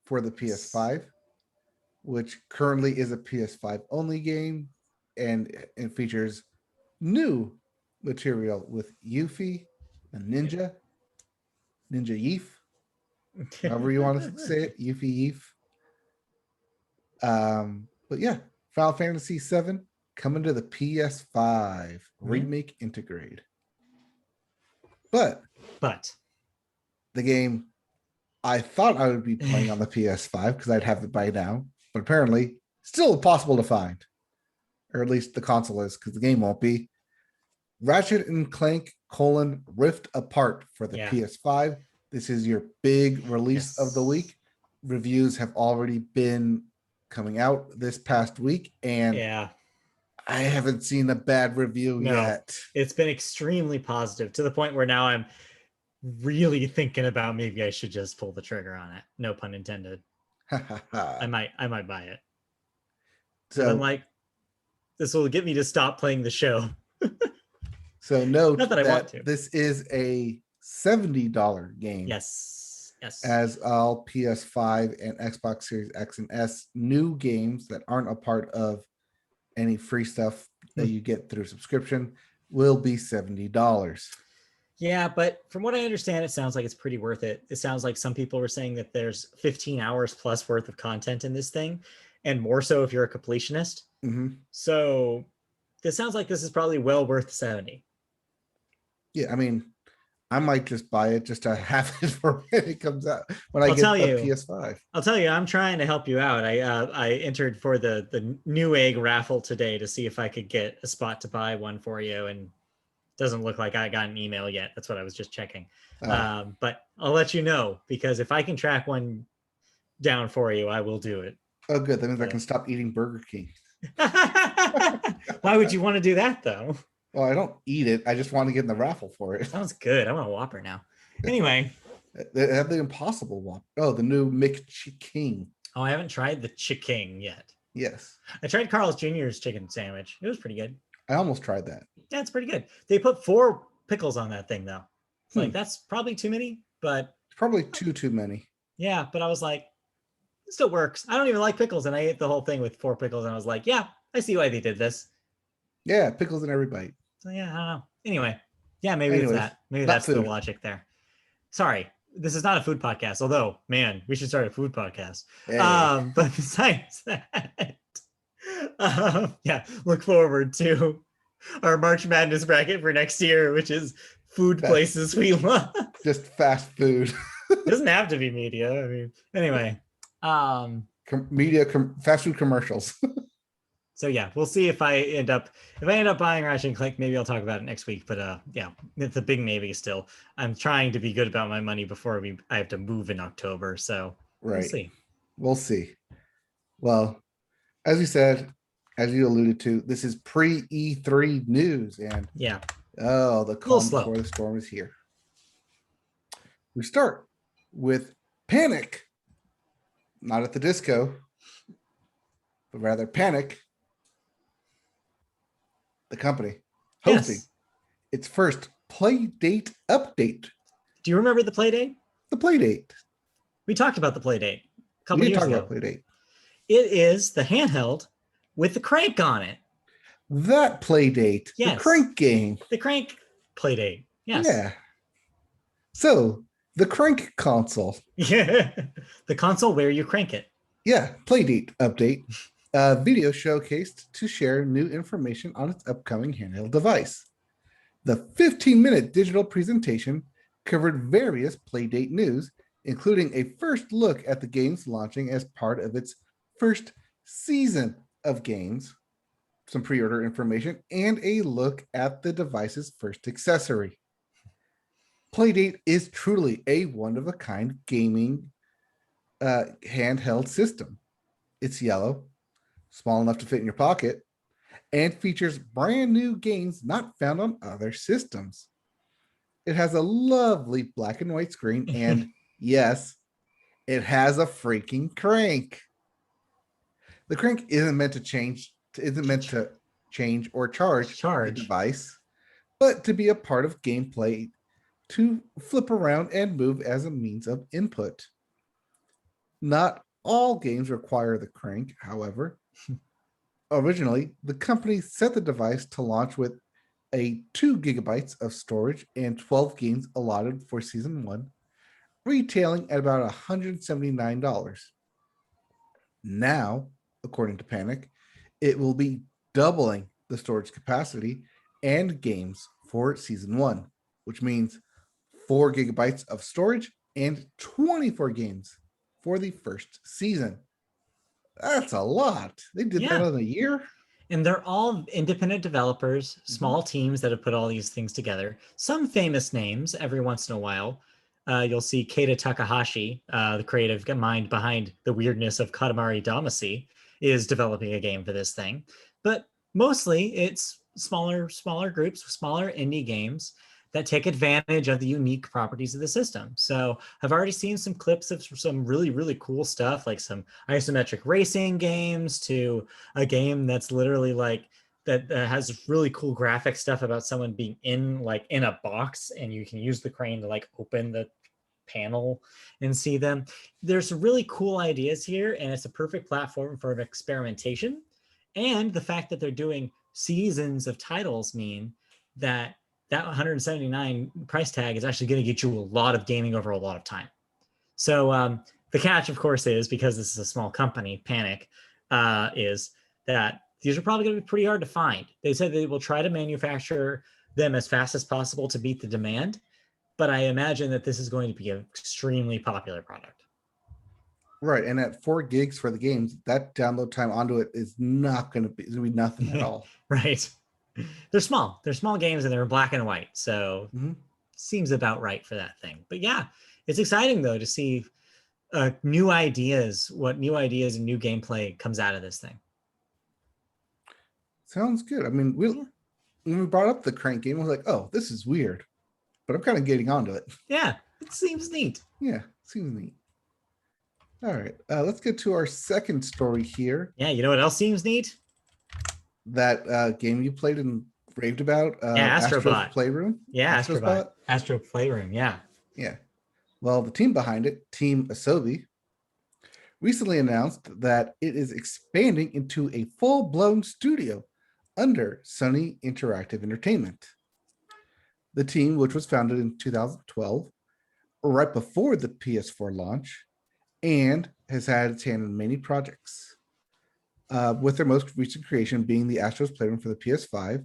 for the PS5, which currently is a PS5 only game, and it features new material with Yuffie and Ninja Yeef, however you want to say it, Yuffie Yeef. But yeah, Final Fantasy VII coming to the PS5 Remake Integrate. But the game I thought I would be playing on the PS5 because I'd have it by now, but apparently still impossible to find, or at least the console is, because the game won't be. Ratchet and Clank: Rift Apart for the PS5. This is your big release of the week. Reviews have already been coming out this past week, and I haven't seen a bad review yet. It's been extremely positive to the point where now I'm really thinking about maybe I should just pull the trigger on it. No pun intended. I might buy it. So I'm like, this will get me to stop playing the show. So note not that I want to. This is a $70 game. Yes. As all PS5 and Xbox Series X and S new games that aren't a part of any free stuff that you get through subscription will be $70. Yeah, but from what I understand, it sounds like it's pretty worth it. It sounds like some people were saying that there's 15 hours plus worth of content in this thing, and more so if you're a completionist. So this sounds like this is probably well worth 70. Yeah, I mean, I might just buy it just to have it for when it comes out, when I get the PS5. I'll tell you, I'm trying to help you out. I entered for the new egg raffle today to see if I could get a spot to buy one for you, and it doesn't look like I got an email yet. That's what I was just checking. But I'll let you know, because if I can track one down for you, I will do it. Oh, good. That means I can stop eating Burger King. Why would you want to do that, though? Well, I don't eat it. I just want to get in the raffle for it. Sounds good. I want a Whopper now. Anyway. They have the Impossible Whopper. Oh, the new McChicken. Oh, I haven't tried the chicken yet. Yes. I tried Carl's Jr.'s chicken sandwich. It was pretty good. I almost tried that. Yeah, it's pretty good. They put 4 pickles on that thing, though. It's like, that's probably too many, but... It's probably too many. Yeah, but I was like, it still works. I don't even like pickles, and I ate the whole thing with 4 pickles, and I was like, yeah, I see why they did this. Yeah, pickles in every bite. So yeah, I don't know. Anyway, yeah, maybe it's that. Maybe that's the logic there. Sorry, this is not a food podcast, although, man, we should start a food podcast. Hey. But besides that, look forward to our March Madness bracket for next year, which is food Fast- places we love. Just fast food. Doesn't have to be media. I mean, anyway. Fast food commercials. So yeah, we'll see if I end up buying Ratchet and Clank. Maybe I'll talk about it next week. But yeah, it's a big maybe still. I'm trying to be good about my money before I have to move in October. So Right. we'll see. We'll see. Well, as you said, as you alluded to, this is pre E3 news, and yeah, the calm before the storm is here. We start with Panic, not at the disco, but rather Panic, the company, hosting its first play date update. Do you remember the play date? The play date. We talked about the play date a couple years ago. About play date. It is the handheld with the crank on it. That play date. Yes. The crank game. The crank play date. Yes. Yeah. So the crank console. Yeah. The console where you crank it. Yeah. Play date update. Video showcased to share new information on its upcoming handheld device. The 15-minute digital presentation covered various Playdate news, including a first look at the games launching as part of its first season of games, some pre-order information, and a look at the device's first accessory. Playdate is truly a one-of-a-kind gaming handheld system. It's yellow, small enough to fit in your pocket, and features brand new games not found on other systems. It has a lovely black and white screen, and yes, it has a freaking crank. The crank isn't meant to change or charge the device, but to be a part of gameplay to flip around and move as a means of input. Not all games require the crank, however. Originally, the company set the device to launch with a 2 gigabytes of storage and 12 games allotted for season 1, retailing at about $179. Now, according to Panic, it will be doubling the storage capacity and games for season 1, which means 4 gigabytes of storage and 24 games for the first season. That's a lot. They did that in a year. And they're all independent developers, small teams that have put all these things together. Some famous names every once in a while. You'll see Keita Takahashi, the creative mind behind the weirdness of Katamari Damacy, is developing a game for this thing. But mostly it's smaller groups, smaller indie games that take advantage of the unique properties of the system. So I've already seen some clips of some really, really cool stuff, like some isometric racing games to a game that's literally like, that has really cool graphic stuff about someone being in a box and you can use the crane to like open the panel and see them. There's really cool ideas here, and it's a perfect platform for experimentation. And the fact that they're doing seasons of titles mean that 179 price tag is actually going to get you a lot of gaming over a lot of time. So the catch, of course, is because this is a small company, Panic, is that these are probably going to be pretty hard to find. They said they will try to manufacture them as fast as possible to beat the demand, but I imagine that this is going to be an extremely popular product. Right, and at 4 gigs for the games, that download time onto it is not going to be nothing at all. Right. They're small games, and they're in black and white. So seems about right for that thing. But yeah, it's exciting though to see new ideas, what new ideas and new gameplay comes out of this thing. Sounds good. I mean, when we brought up the crank game, I was like, oh, this is weird, but I'm kind of getting onto it. Yeah, it seems neat. Yeah, seems neat. All right, let's get to our second story here. Yeah, you know what else seems neat? That game you played and raved about, Astro Playroom. Yeah, Astro Playroom. Yeah. Well, the team behind it, Team Asobi, recently announced that it is expanding into a full-blown studio under Sony Interactive Entertainment. The team, which was founded in 2012, right before the PS4 launch, and has had its hand in many projects. With their most recent creation being the Astro's Playroom for the PS5,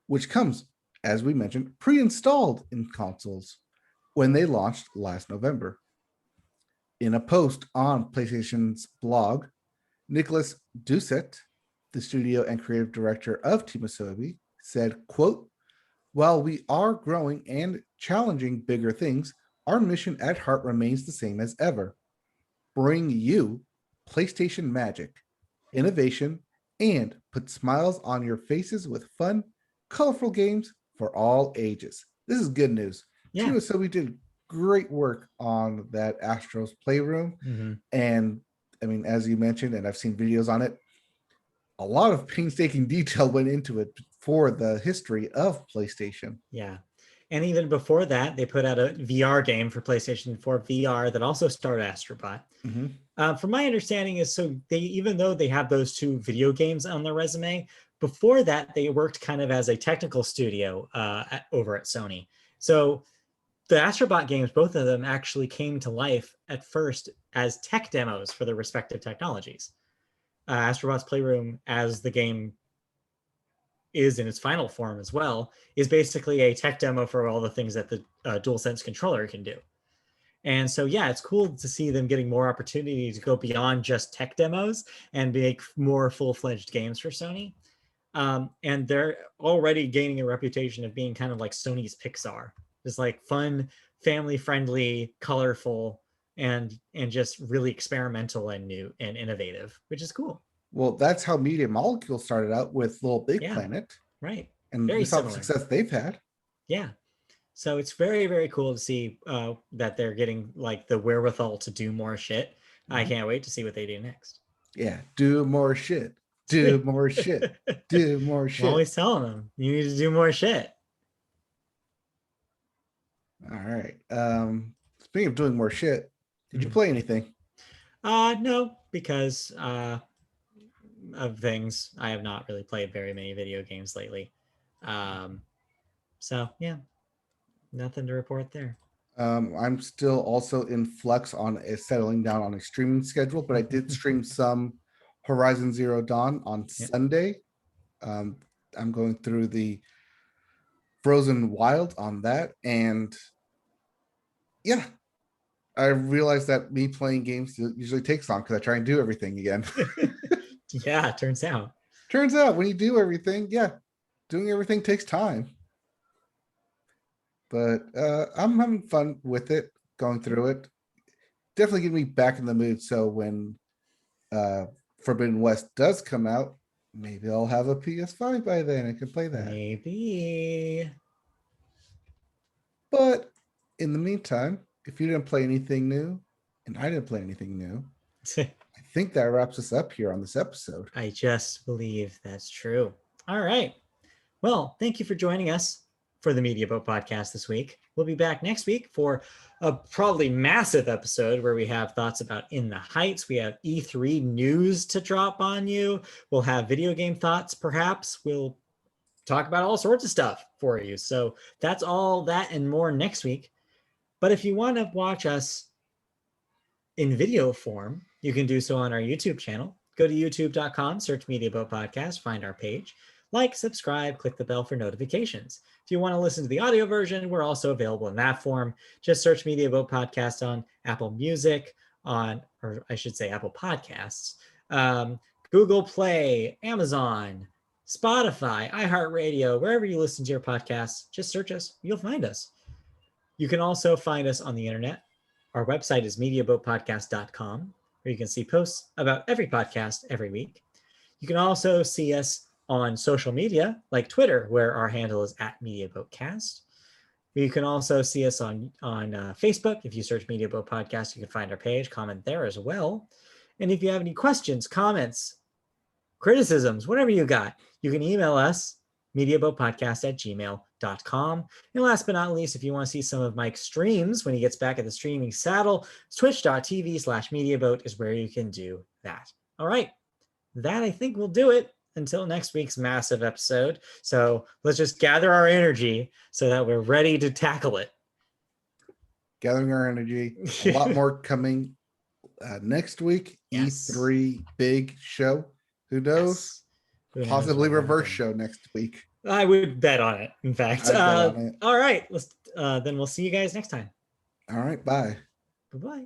which comes as we mentioned, pre-installed in consoles when they launched last November. In a post on PlayStation's blog, Nicholas Doucet, the studio and creative director of Team Asobi, said, quote, "While we are growing and challenging bigger things, our mission at heart remains the same as ever. Bring you PlayStation magic, innovation, and put smiles on your faces with fun, colorful games for all ages." This is good news. Yeah. Team Asobi did great work on that Astro's Playroom. Mm-hmm. And I mean, as you mentioned, and I've seen videos on it, a lot of painstaking detail went into it for the history of PlayStation. Yeah. And even before that, they put out a VR game for PlayStation 4 VR that also starred Astrobot. Mm-hmm. From my understanding is, so they, even though they have those two video games on their resume, before that, they worked kind of as a technical studio over at Sony. So the Astrobot games, both of them actually came to life at first as tech demos for their respective technologies. Astrobot's Playroom, as the game is in its final form as well, is basically a tech demo for all the things that the DualSense controller can do. And so, yeah, it's cool to see them getting more opportunity to go beyond just tech demos and make more full-fledged games for Sony. And they're already gaining a reputation of being kind of like Sony's Pixar. Just like fun, family-friendly, colorful, and just really experimental and new and innovative, which is cool. Well, that's how Media Molecule started out with Little Big Planet. Right. And very we saw similar. the success they've had. Yeah. So it's very, very cool to see that they're getting like the wherewithal to do more shit. Mm-hmm. I can't wait to see what they do next. Yeah. Do more shit. Do more shit. Do more shit. I'm always telling them, you need to do more shit. All right. Speaking of doing more shit, did you play anything? No, because of things. I have not really played very many video games lately. So yeah, nothing to report there. I'm still also in flux on settling down on a streaming schedule, but I did stream some Horizon Zero Dawn on Sunday. I'm going through the Frozen Wild on that, and yeah, I realized that me playing games usually takes long because I try and do everything again. Yeah, it turns out. Turns out when you do everything, yeah, doing everything takes time. But I'm having fun with it, going through it. Definitely get me back in the mood. So when Forbidden West does come out, maybe I'll have a PS5 by then and can play that. Maybe. But in the meantime, if you didn't play anything new, and I didn't play anything new, I think that wraps us up here on this episode. I just believe that's true. All right. Well, thank you for joining us for the Media Boat Podcast this week. We'll be back next week for a probably massive episode where we have thoughts about In the Heights. We have E3 news to drop on you. We'll have video game thoughts, perhaps. We'll talk about all sorts of stuff for you. So that's all that and more next week. But if you want to watch us in video form, you can do so on our YouTube channel. Go to youtube.com, search Media Boat Podcast, find our page. Like, subscribe, click the bell for notifications. If you want to listen to the audio version, we're also available in that form. Just search Media Boat Podcast on Apple Music, or I should say Apple Podcasts, Google Play, Amazon, Spotify, iHeartRadio, wherever you listen to your podcasts, just search us. You'll find us. You can also find us on the internet. Our website is mediaboatpodcast.com, where you can see posts about every podcast every week. You can also see us on social media like Twitter, where our handle is @MediaBoatCast. You can also see us on Facebook. If you search Media Boat Podcast, you can find our page, comment there as well. And if you have any questions, comments, criticisms, whatever you got, you can email us, mediaboatpodcast@gmail.com. And last but not least, if you want to see some of Mike's streams when he gets back at the streaming saddle, twitch.tv/mediaboat is where you can do that. All right. That I think will do it until next week's massive episode. So let's just gather our energy so that we're ready to tackle it. Gathering our energy. A lot more coming next week. Yes. E3 big show. Who knows? Yes. Who knows Possibly what will reverse happen. show next week. I would bet on it, in fact. I'd bet on it. All right, then we'll see you guys next time. All right, bye. Bye-bye.